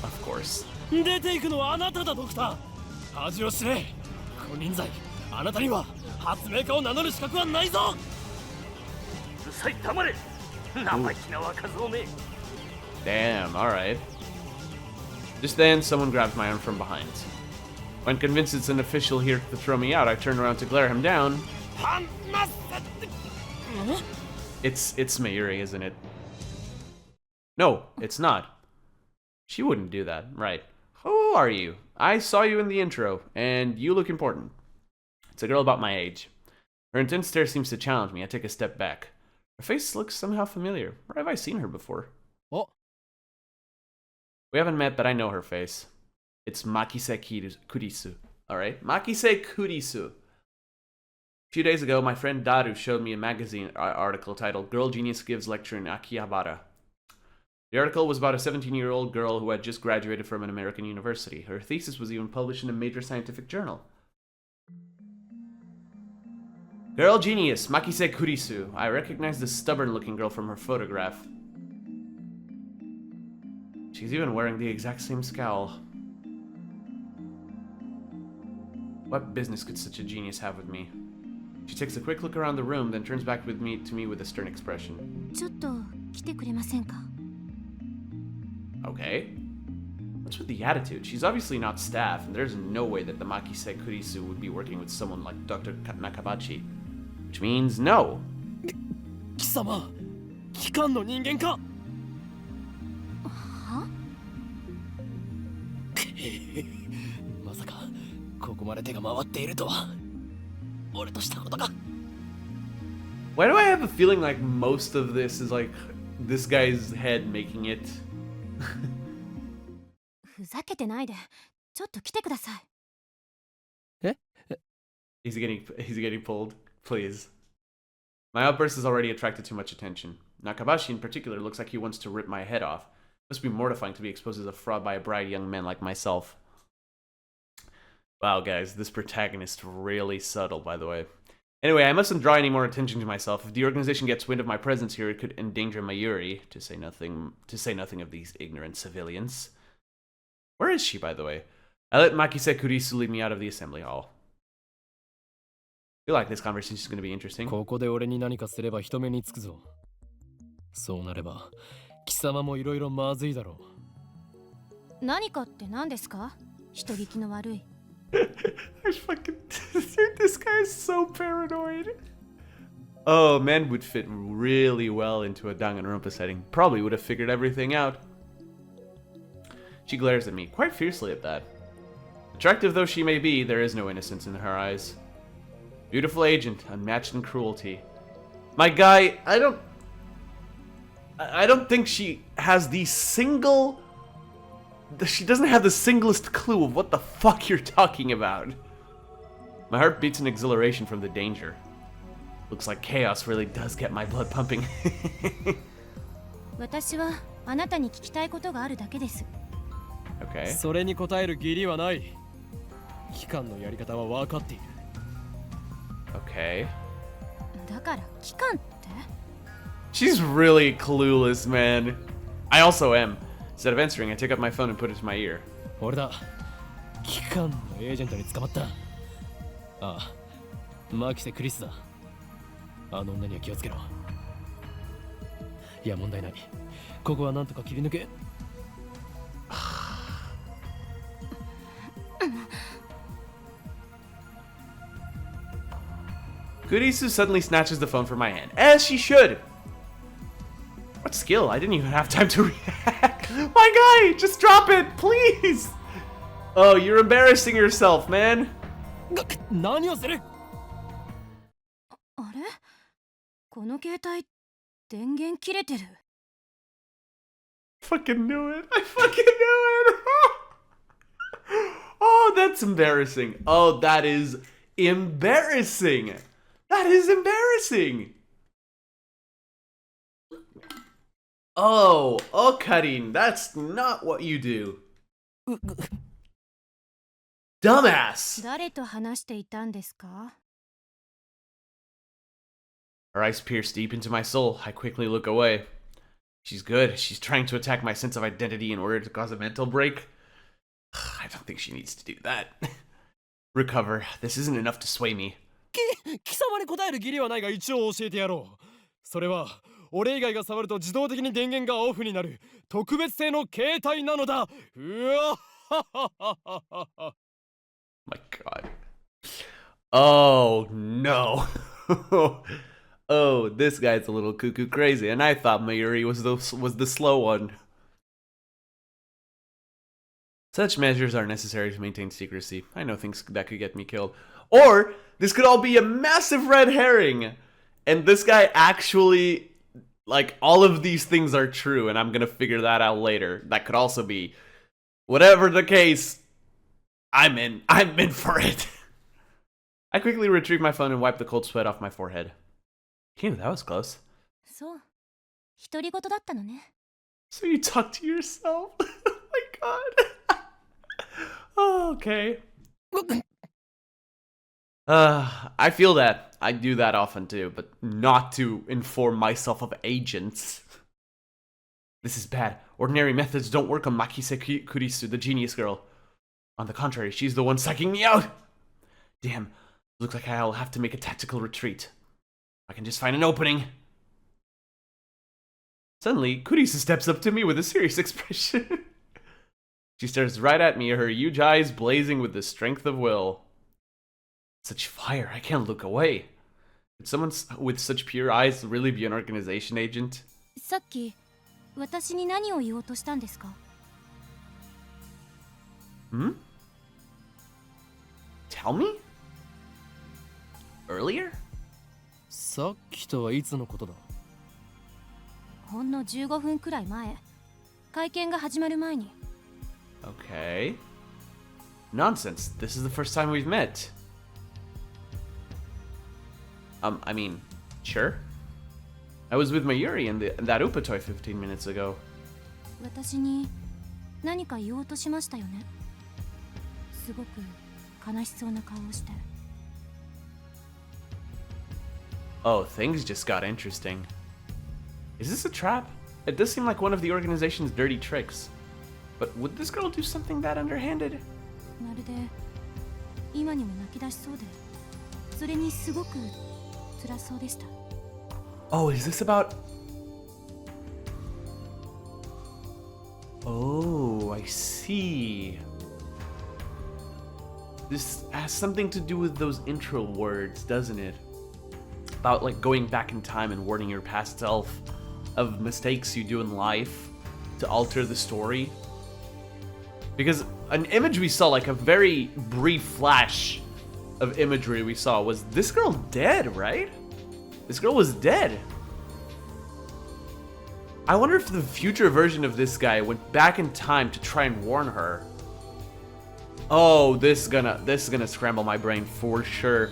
Speaker 1: Of course.
Speaker 2: 出ていくのはあなただ、ドクター。恥を知れ。金輪際、あなたには発明家を名乗る資格はないぞ。
Speaker 5: さい黙れ生意気な若造め
Speaker 1: Damn, alright. Just then, someone grabs my arm from behind. When convinced it's an official here to throw me out, I turn around to glare him down. It's Mayuri, isn't it? No, it's not. She wouldn't do that, right. Who are you? I saw you in the intro, and you look important. It's a girl about my age. Her intense stare seems to challenge me. I take a step back. Her face looks somehow familiar. Where have I seen her before?
Speaker 2: Oh.
Speaker 1: We haven't met, but I know her face. It's Makise Kurisu. Alright, Makise Kurisu. A few days ago, my friend Daru showed me a magazine article titled Girl Genius Gives Lecture in Akihabara. The article was about a 17-year-old girl who had just graduated from an American university. Her thesis was even published in a major scientific journal. Girl Genius, Makise Kurisu. I recognize this stubborn-looking girl from her photograph. She's even wearing the exact same scowl. What business could such a genius have with me? She takes a quick look around the room, then turns back to me with a stern expression.
Speaker 3: ちょっと来てくれませんか?
Speaker 1: Okay. What's with the attitude? She's obviously not staff, and there's no way that the Makise Kurisu would be working with someone like Dr. Nakabachi. Which means no.
Speaker 2: 貴様機関の人間か
Speaker 3: は?
Speaker 2: まさかここまで手が回っているとは俺としたことか
Speaker 1: Why do I have a feeling like most of this is like this guy's head making it?
Speaker 3: ふざけてないで。ちょっと来てください。
Speaker 2: え
Speaker 1: He's getting pulled. Please. My outburst has already attracted too much attention. Nakabashi in particular looks like he wants to rip my head off. Must be mortifying to be exposed as a fraud by a bright young man like myself. Wow, guys, this protagonist really subtle, by the way. Anyway, I mustn't draw any more attention to myself. If the organization gets wind of my presence here, it could endanger Mayuri, to say nothing of these ignorant civilians. Where is she, by the way? I let Makise Kurisu lead me out of the assembly hall. I feel like this conversation is going to be interesting.
Speaker 2: ここで俺に何かすれば人目につくぞそうなれば貴様もいろいろまずいだろう
Speaker 3: 何かって何ですか？人聞きの悪い。
Speaker 1: I fucking... Dude, this guy is so paranoid. Oh, men would fit really well into a Danganronpa setting. Probably would have figured everything out. She glares at me, quite fiercely at that. Attractive though she may be, there is no innocence in her eyes. Beautiful agent, unmatched in cruelty. My guy, I don't think she has the single... She doesn't have the singlest clue of what the fuck you're talking about. My heart beats in exhilaration from the danger. Looks like chaos really does get my blood pumping.
Speaker 3: 私はあなたに聞きたいことがあるだけです。
Speaker 1: Okay.
Speaker 2: それに答える義理はない機関のやり方は分かっている
Speaker 1: Okay.
Speaker 3: だから機関って
Speaker 1: She's really clueless, man. I also am. Instead of answering, I take up my phone and put it to my ear.
Speaker 2: 俺だ機関のエージェントに捕まったああマキセ・クリスだあの女には気をつけろいや問題ないここはなんとか切り抜け
Speaker 1: Kurisu suddenly snatches the phone from my hand, as she should. What skill? I didn't even have time to react. My guy, just drop it, please. Oh, you're embarrassing yourself, man.
Speaker 2: 何をする
Speaker 3: あれこの携帯電源切れてる
Speaker 1: Fucking knew it. I fucking knew it. Oh, that's embarrassing. Oh, that is embarrassing. That is embarrassing. Oh, Karin, that's not what you do. Dumbass.
Speaker 3: 誰と話していたんですか
Speaker 1: Her eyes pierce deep into my soul. I quickly look away. She's good. She's trying to attack my sense of identity in order to cause a mental break. I don't think she needs to do that. Recover. This isn't enough to sway me.
Speaker 2: 貴様に答える義理はないが一応教えてやろうそれは俺以外が触ると自動的に電源がオフになる特別製の携帯なのだ。うわ
Speaker 1: My God. Oh no. Oh, this guy's a little cuckoo crazy, and I thought Mayuri was the slow one. Such measures are necessary to maintain secrecy. I know things that could get me killed. Or this could all be a massive red herring, and this guy actually, like, all of these things are true, and I'm gonna figure that out later. That could also be, whatever the case, I'm in for it. I quickly retrieved my phone and wiped the cold sweat off my forehead. Phew, that was close.
Speaker 3: そう独り言だったのね
Speaker 1: So you talk to yourself? Oh my God. Oh, okay. I feel that. I do that often too, but not to inform myself of agents. This is bad. Ordinary methods don't work on Makise Kurisu, the genius girl. On the contrary, she's the one psyching me out. Damn. Looks like I'll have to make a tactical retreat. I can just find an opening. Suddenly, Kurisu steps up to me with a serious expression. She stares right at me, her huge eyes blazing with the strength of will. Such fire, I can't look away. Could someone with such pure eyes really be an organization agent?
Speaker 3: さっき私に何を言おうとしたんですか
Speaker 1: Hmm? Tell me? Earlier?
Speaker 2: さっきとはいつのことだ
Speaker 3: ほんの15分くらい前会見が始まる前に
Speaker 1: Okay. Nonsense. This is the first time we've met. I mean, sure. I was with Mayuri in that Upatoy 15 minutes ago.
Speaker 3: 私に何か言おうとしましたよねすごく悲しそうな顔をして
Speaker 1: Oh, things just got interesting. Is this a trap? It does seem like one of the organization's dirty tricks. But would this girl do something that underhanded?
Speaker 3: まるで今にも泣き出しそうでそれにすごく辛そうでした
Speaker 1: Oh, is this about... Oh, I see. This has something to do with those intro words, doesn't it? About, like, going back in time and warning your past self of mistakes you do in life to alter the story. Because an image we saw, like a very brief flash of imagery we saw, was this girl dead, right? This girl was dead. I wonder if the future version of this guy went back in time to try and warn her. Oh, this is gonna scramble my brain for sure.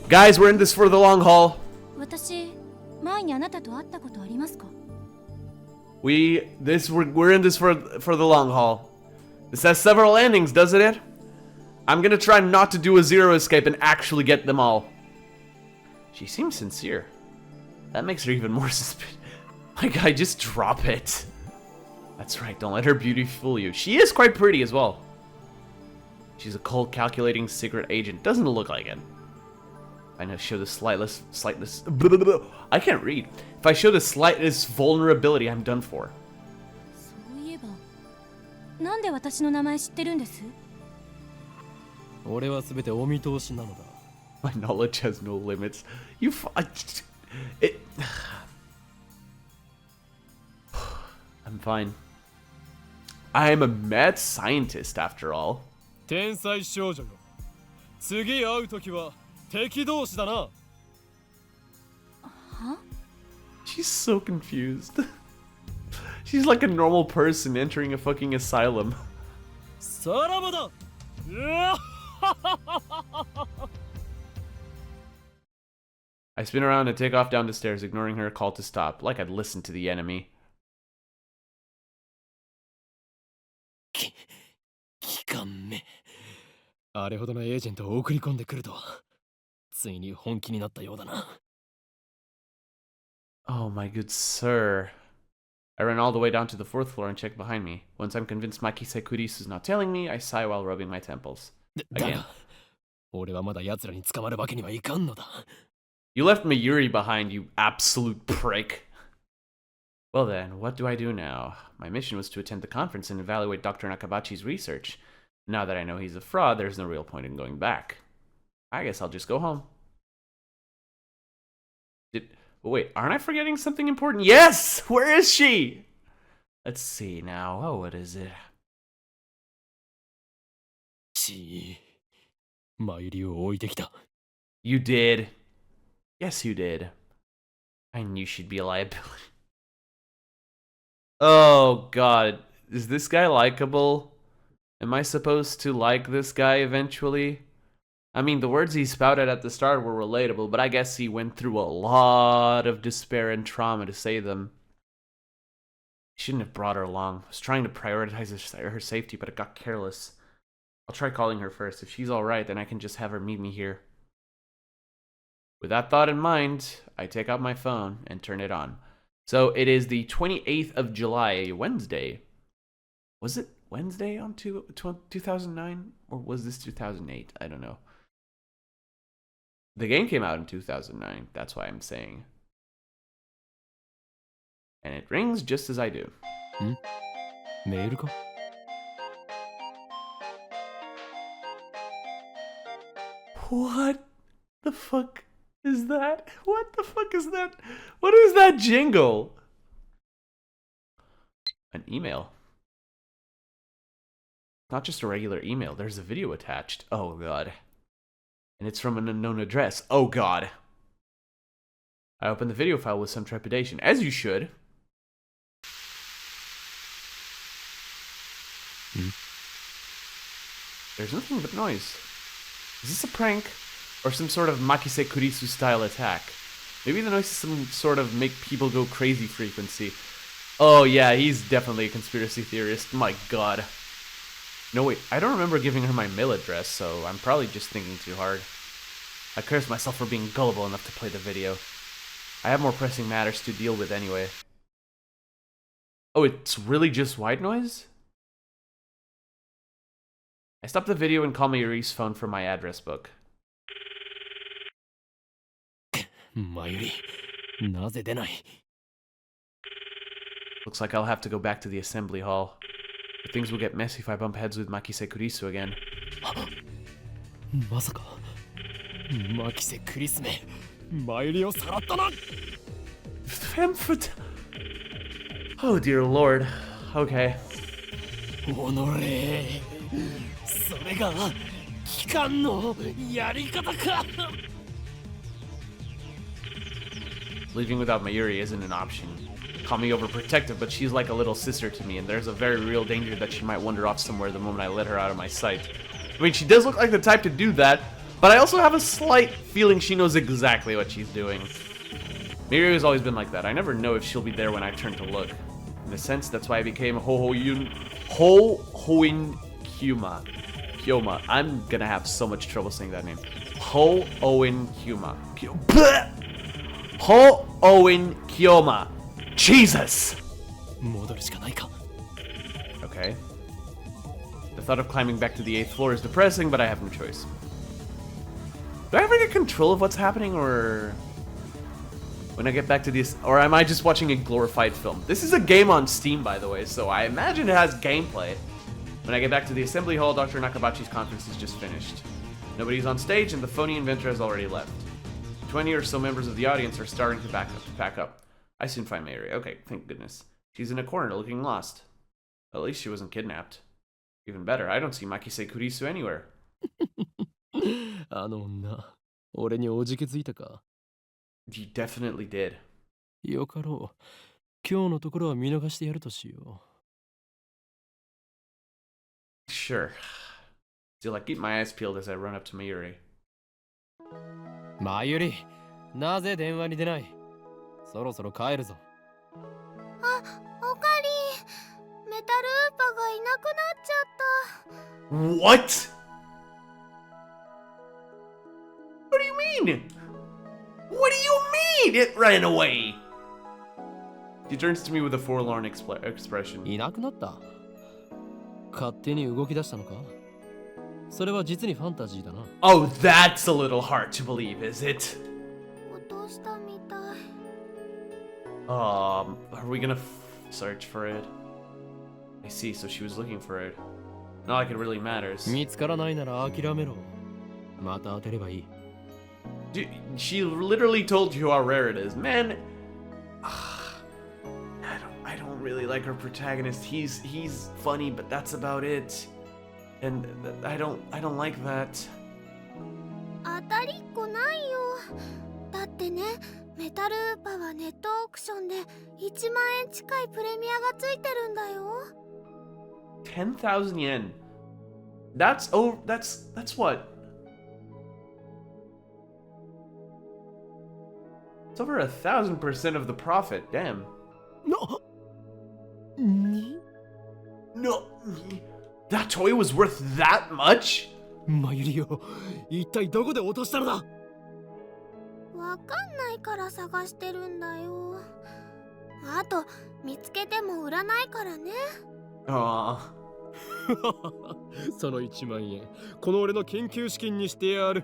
Speaker 1: Guys, we're in this for the long haul.
Speaker 3: 私前にあなたと会ったことありますか
Speaker 1: We're in this for the long haul. This has several endings, doesn't it? I'm gonna try not to do a Zero Escape and actually get them all. She seems sincere. That makes her even more suspicious. My guy, just drop it. That's right, don't let her beauty fool you. She is quite pretty as well. She's a cold, calculating secret agent. Doesn't look like it. I know, show the slightest... I can't read. If I show the slightest vulnerability, I'm done for.
Speaker 3: そういえばなんで私の名前知ってるんです
Speaker 2: 俺はすべてお見通しなのだ
Speaker 1: My knowledge has no limits. I'm fine. I'm a mad scientist after all.
Speaker 2: 天才少女よ次会うときは敵同士だな
Speaker 1: She's so confused. She's like a normal person entering a fucking asylum.
Speaker 2: さらばだうわ
Speaker 1: I spin around and take off down the stairs, ignoring her call to stop, like I'd listened to the enemy.
Speaker 2: 期間目あれほどのエージェントを送り込んでくるとはついに本気になったようだな
Speaker 1: Oh, my good sir. I run all the way down to the 4th floor and check behind me. Once I'm convinced Makise Kurisu is not tailing me, I sigh while rubbing my temples.
Speaker 2: だが俺はまだ奴らに捕まるわけにはいかんのだ
Speaker 1: You left Mayuri behind, you absolute prick. Well then, what do I do now? My mission was to attend the conference and evaluate Dr. Nakabachi's research. Now that I know he's a fraud, there's no real point in going back. I guess I'll just go home. Wait, aren't I forgetting something important? Yes! Where is she? Let's see now. Oh, what is it?
Speaker 2: マユリを置いてきた。
Speaker 1: You did. Yes, you did. I knew she'd be a liability. Oh, God. Is this guy likable? Am I supposed to like this guy eventually? I mean, the words he spouted at the start were relatable, but I guess he went through a lot of despair and trauma to say them. Shouldn't have brought her along. I was trying to prioritize her safety, but it got careless. I'll try calling her first. If she's alright, then I can just have her meet me here. With that thought in mind, I take out my phone and turn it on. So it is the 28th of July, Wednesday. Was it Wednesday on 2009? Or was this 2008? I don't know. The game came out in 2009. That's why I'm saying. And it rings just as I do.
Speaker 2: メールか
Speaker 1: What the fuck is that? What the fuck is that? What is that jingle? An email. Not just a regular email. There's a video attached. Oh, God. And it's from an unknown address. Oh, God. I opened the video file with some trepidation, as you should. There's nothing but noise. Is this a prank? Or some sort of Makise Kurisu style attack? Maybe the noise is some sort of make people go crazy frequency. Oh yeah, he's definitely a conspiracy theorist. My God. No wait, I don't remember giving her my mail address, so I'm probably just thinking too hard. I curse myself for being gullible enough to play the video. I have more pressing matters to deal with anyway. Oh, it's really just white noise? I stop the video and call Mayuri's phone from my address book.
Speaker 2: マユリ、なぜ出ない
Speaker 1: Looks like I'll have to go back to the assembly hall. But things will get messy if I bump heads with Makise Kurisu again.
Speaker 2: まさかマキセクリスめマユリをさらったな
Speaker 1: Femfoot. Oh dear lord. Okay.
Speaker 2: おのれそれが機関のやり方か
Speaker 1: Leaving without Mayuri isn't an option. Call me overprotective, but she's like a little sister to me, and there's a very real danger that she might wander off somewhere the moment I let her out of my sight. I mean, she does look like the type to do that, but I also have a slight feeling she knows exactly what she's doing. Mayuri has always been like that. I never know if she'll be there when I turn to look. In a sense, that's why I became Hohoin Kyuma. Kyoma. I'm gonna have so much trouble saying that name. Hohoin Kyuma. Hohoin Kyoma. Jesus!
Speaker 2: 戻るしかないか
Speaker 1: Okay. The thought of climbing back to the 8th floor is depressing, but I have no choice. Do I ever get control of what's happening, or... When I get back to this... Or am I just watching a glorified film? This is a game on Steam, by the way, so I imagine it has gameplay. When I get back to the assembly hall, Dr. Nakabachi's conference is just finished. Nobody's on stage, and the phony inventor has already left. 20 or so members of the audience are starting to pack up. I soon find Mayuri. Okay, thank goodness. She's in a corner looking lost. At least she wasn't kidnapped. Even better, I don't see Makise Kurisu anywhere.
Speaker 2: あの女俺におじけづいたか
Speaker 1: You definitely did.
Speaker 2: よかろう今日のところは見逃してやるとしよ
Speaker 1: Sure. Still, I keep my eyes peeled as I run up to Mayuri.
Speaker 2: うマユリなぜ電話に出ないそろそろ帰るぞ
Speaker 3: あ、おかりメタルウーパがいなくなっちゃった
Speaker 1: What? What do you mean? What do you mean it ran away? She turns to me with a forlorn expression.
Speaker 2: いなくなった勝手に動き出したのかそれは実にファンタジーだな
Speaker 1: Oh, that's a little hard to believe, is it?
Speaker 3: をしたみたい。
Speaker 1: Are we gonna search for it? I see, so she was looking for it. Not like it really matters.
Speaker 2: 見つからないなら諦めろ。また当てればいい。
Speaker 1: She literally told you how rare it is. Man, I don't really like her protagonist. He's funny, but that's about it. And I don't like that.
Speaker 3: 当たりっこないよ。だってね、メタルウーパはネットオークションで1万円近いプレミアがついてるんだよ。
Speaker 1: 10,000 yen. That's what? It's over 1,000% of the profit. Damn.
Speaker 2: に
Speaker 1: No, that toy was worth that much?
Speaker 2: マユリよ、一体どこで落としたのだ。
Speaker 3: わかんないから探してるんだよ。あと見つけても売らないからね。
Speaker 1: Aww.
Speaker 2: その1万円、この俺の研究資金にしてやる。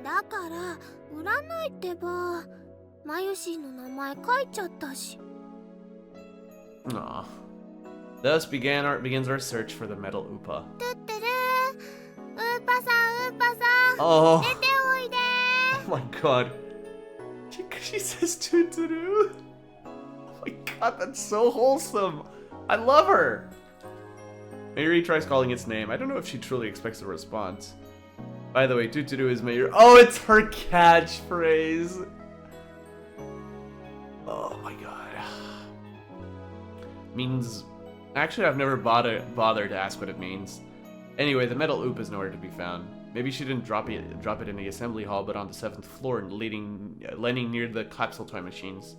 Speaker 3: だから売らないってば。マユシーの名前書いちゃったし。
Speaker 1: Aw. Thus begins our search for the metal Upa.
Speaker 3: トゥットゥルー、ウーパさんウーパさん、
Speaker 1: Oh,
Speaker 3: 出ておいで。
Speaker 1: oh my god. She says Tuturu. Oh my god, that's so wholesome. I love her. Mayuri tries calling its name. I don't know if she truly expects a response. By the way, Tuturu is Mayuri. Oh, it's her catchphrase. Oh my god. Means... Actually, I've never bothered to ask what it means. Anyway, the metal oop is nowhere to be found. Maybe she didn't drop it in the assembly hall, but on the 7th floor, landing near the capsule toy machines.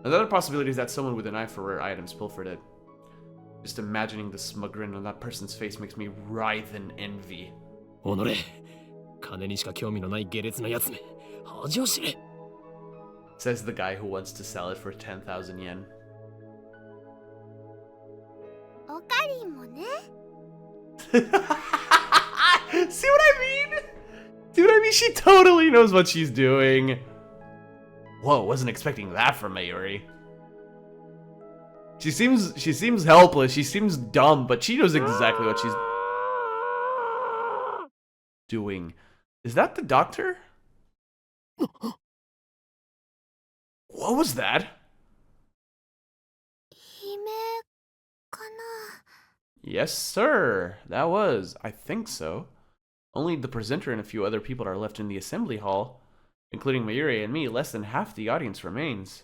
Speaker 1: Another possibility is that someone with an eye for rare items pilfered it. Just imagining the smug grin on that person's face makes me writhe in envy.
Speaker 2: おのれ、金にしか興味のない下劣なやつめ、恥を知れ。
Speaker 1: Says the guy who wants to sell it for 10,000 yen.
Speaker 3: おかりんもね。
Speaker 1: See what I mean? See what I mean? She totally knows what she's doing. Whoa, wasn't expecting that from Mayuri. She seems helpless. She seems dumb, but she knows exactly what she's doing. Is that the doctor? What was that?
Speaker 3: 姫かな。
Speaker 1: Yes, sir. That was. I think so. Only the presenter and a few other people are left in the assembly hall. Including Mayuri and me, less than half the audience remains.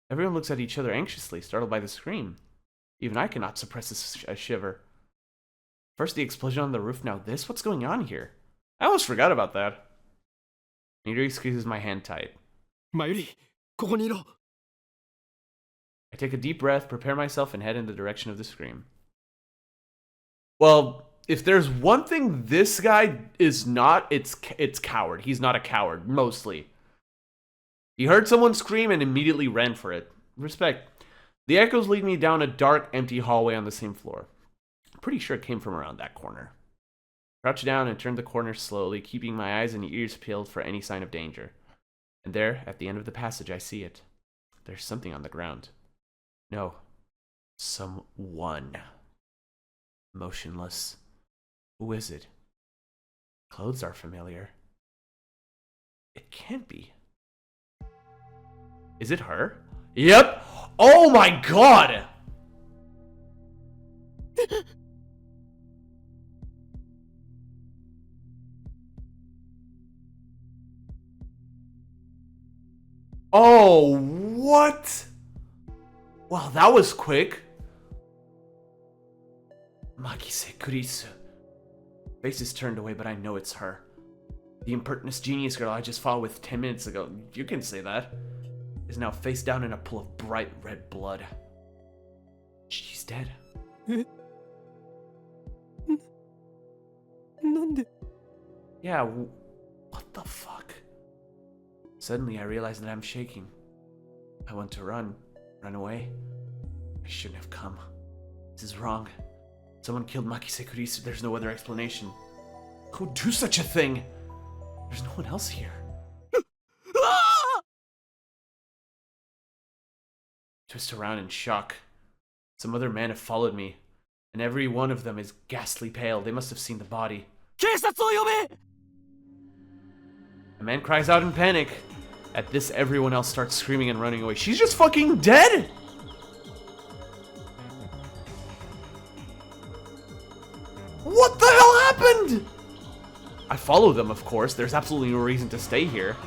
Speaker 1: Everyone looks at each other anxiously, startled by the scream. Even I cannot suppress a shiver. First the explosion on the roof, now this? What's going on here? I almost forgot about that. Mayuri squeezes my hand tight.
Speaker 2: マユリ、ここにいろ。
Speaker 1: I take a deep breath, prepare myself, and head in the direction of the scream. Well, if there's one thing this guy is not, it's coward. He's not a coward, mostly. He heard someone scream and immediately ran for it. Respect. The echoes lead me down a dark, empty hallway on the same floor. I'm pretty sure it came from around that corner. Crouch down and turn the corner slowly, keeping my eyes and ears peeled for any sign of danger. And there, at the end of the passage, I see it. There's something on the ground. No. Someone. Motionless. Who is it? Clothes are familiar. It can't be. Is it her? Yep! Oh my god! Oh, what? Wow, that was quick. Makise Kurisu. Face is turned away, but I know it's her. The impertinent genius girl I just fought with 10 minutes ago, you can say that, is now face down in a pool of bright red blood. She's dead.
Speaker 2: なんで
Speaker 1: Yeah, what the fuck? Suddenly I realize that I'm shaking. I want to run away. I shouldn't have come. This is wrong. Someone killed Makise Kurisu, there's no other explanation. Who would do such a thing? There's no one else here. twist around in shock. Some other men have followed me, and every one of them is ghastly pale. They must have seen the body.
Speaker 2: 警察を呼べ
Speaker 1: A man cries out in panic. At this, everyone else starts screaming and running away. She's just fucking dead! What the hell happened? I follow them, of course. There's absolutely no reason to stay here.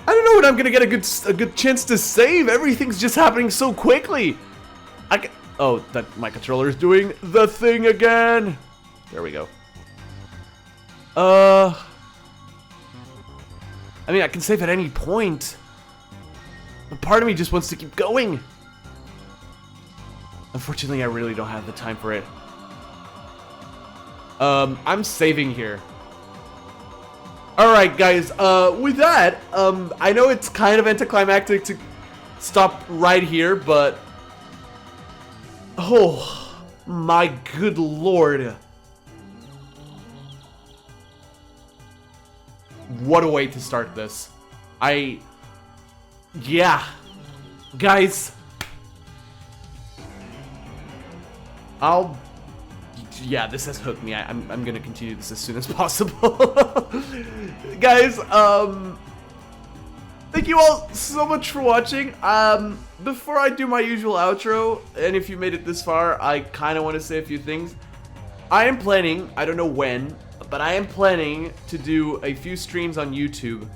Speaker 1: I don't know when I'm gonna get a good chance to save. Everything's just happening so quickly. Oh, that my controller's doing the thing again. There we go. I mean, I can save at any point. But part of me just wants to keep going. Unfortunately, I really don't have the time for it. I'm saving here. Alright, guys, with that, I know it's kind of anticlimactic to stop right here, but... Oh, my good lord. What a way to start this. Yeah. Guys. Yeah, this has hooked me. I'm gonna continue this as soon as possible. Guys, thank you all so much for watching. Before I do my usual outro, and if you made it this far, I kind of want to say a few things. I am planning, I don't know when, but I am planning to do a few streams on YouTube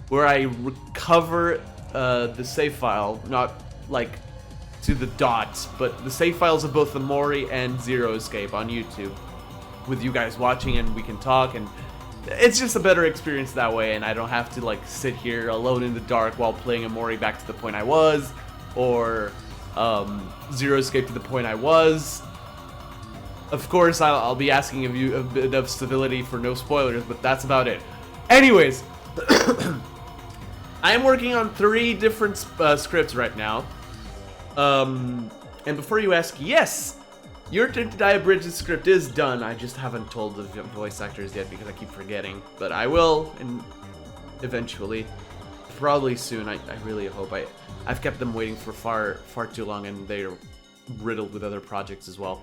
Speaker 1: where I recover the save file, not like to the dots, but the save files of both OMORI and Zero Escape on YouTube with you guys watching, and we can talk, and it's just a better experience that way, and I don't have to like sit here alone in the dark while playing OMORI back to the point I was, or Zero Escape to the point I was. Of course, I'll be asking of you a bit of civility for no spoilers, but that's about it. Anyways, I am working on 3 different scripts right now. And before you ask, yes, Your Turn to Die Abridged script is done. I just haven't told the voice actors yet because I keep forgetting. But I will, and eventually, probably soon. I really hope. I've kept them waiting for far too long, and they're riddled with other projects as well.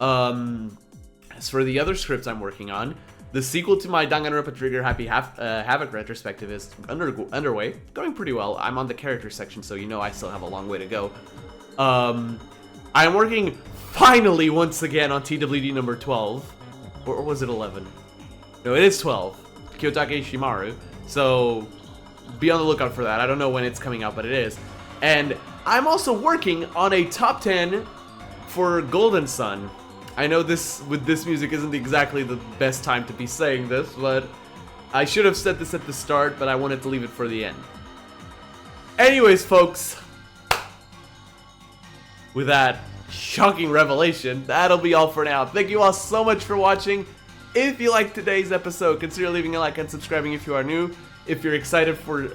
Speaker 1: As for the other scripts I'm working on, the sequel to my Danganronpa Trigger Happy Havoc retrospective is underway, going pretty well. I'm on the character section, so you know I still have a long way to go. I'm working finally once again on TWD number 12, or was it 11? No, it is 12. Kiyotake Shimaru. So be on the lookout for that. I don't know when it's coming out, but it is. And I'm also working on a top 10 for Golden Sun. I know this with this music isn't exactly the best time to be saying this, but I should have said this at the start, but I wanted to leave it for the end. Anyways, folks, with that shocking revelation, that'll be all for now. Thank you all so much for watching. If you liked today's episode, consider leaving a like and subscribing if you are new. If you're excited for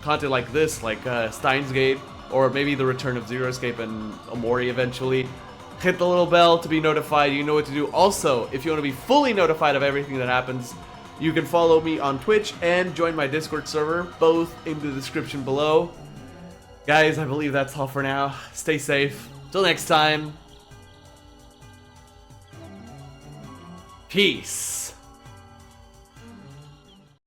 Speaker 1: content like this, like Steins Gate, or maybe the return of Zero Escape and OMORI eventually, hit the little bell to be notified. You know what to do. Also, if you want to be fully notified of everything that happens, you can follow me on Twitch and join my Discord server, both in the description below. Guys, I believe that's all for now. Stay safe. Till next time. Peace.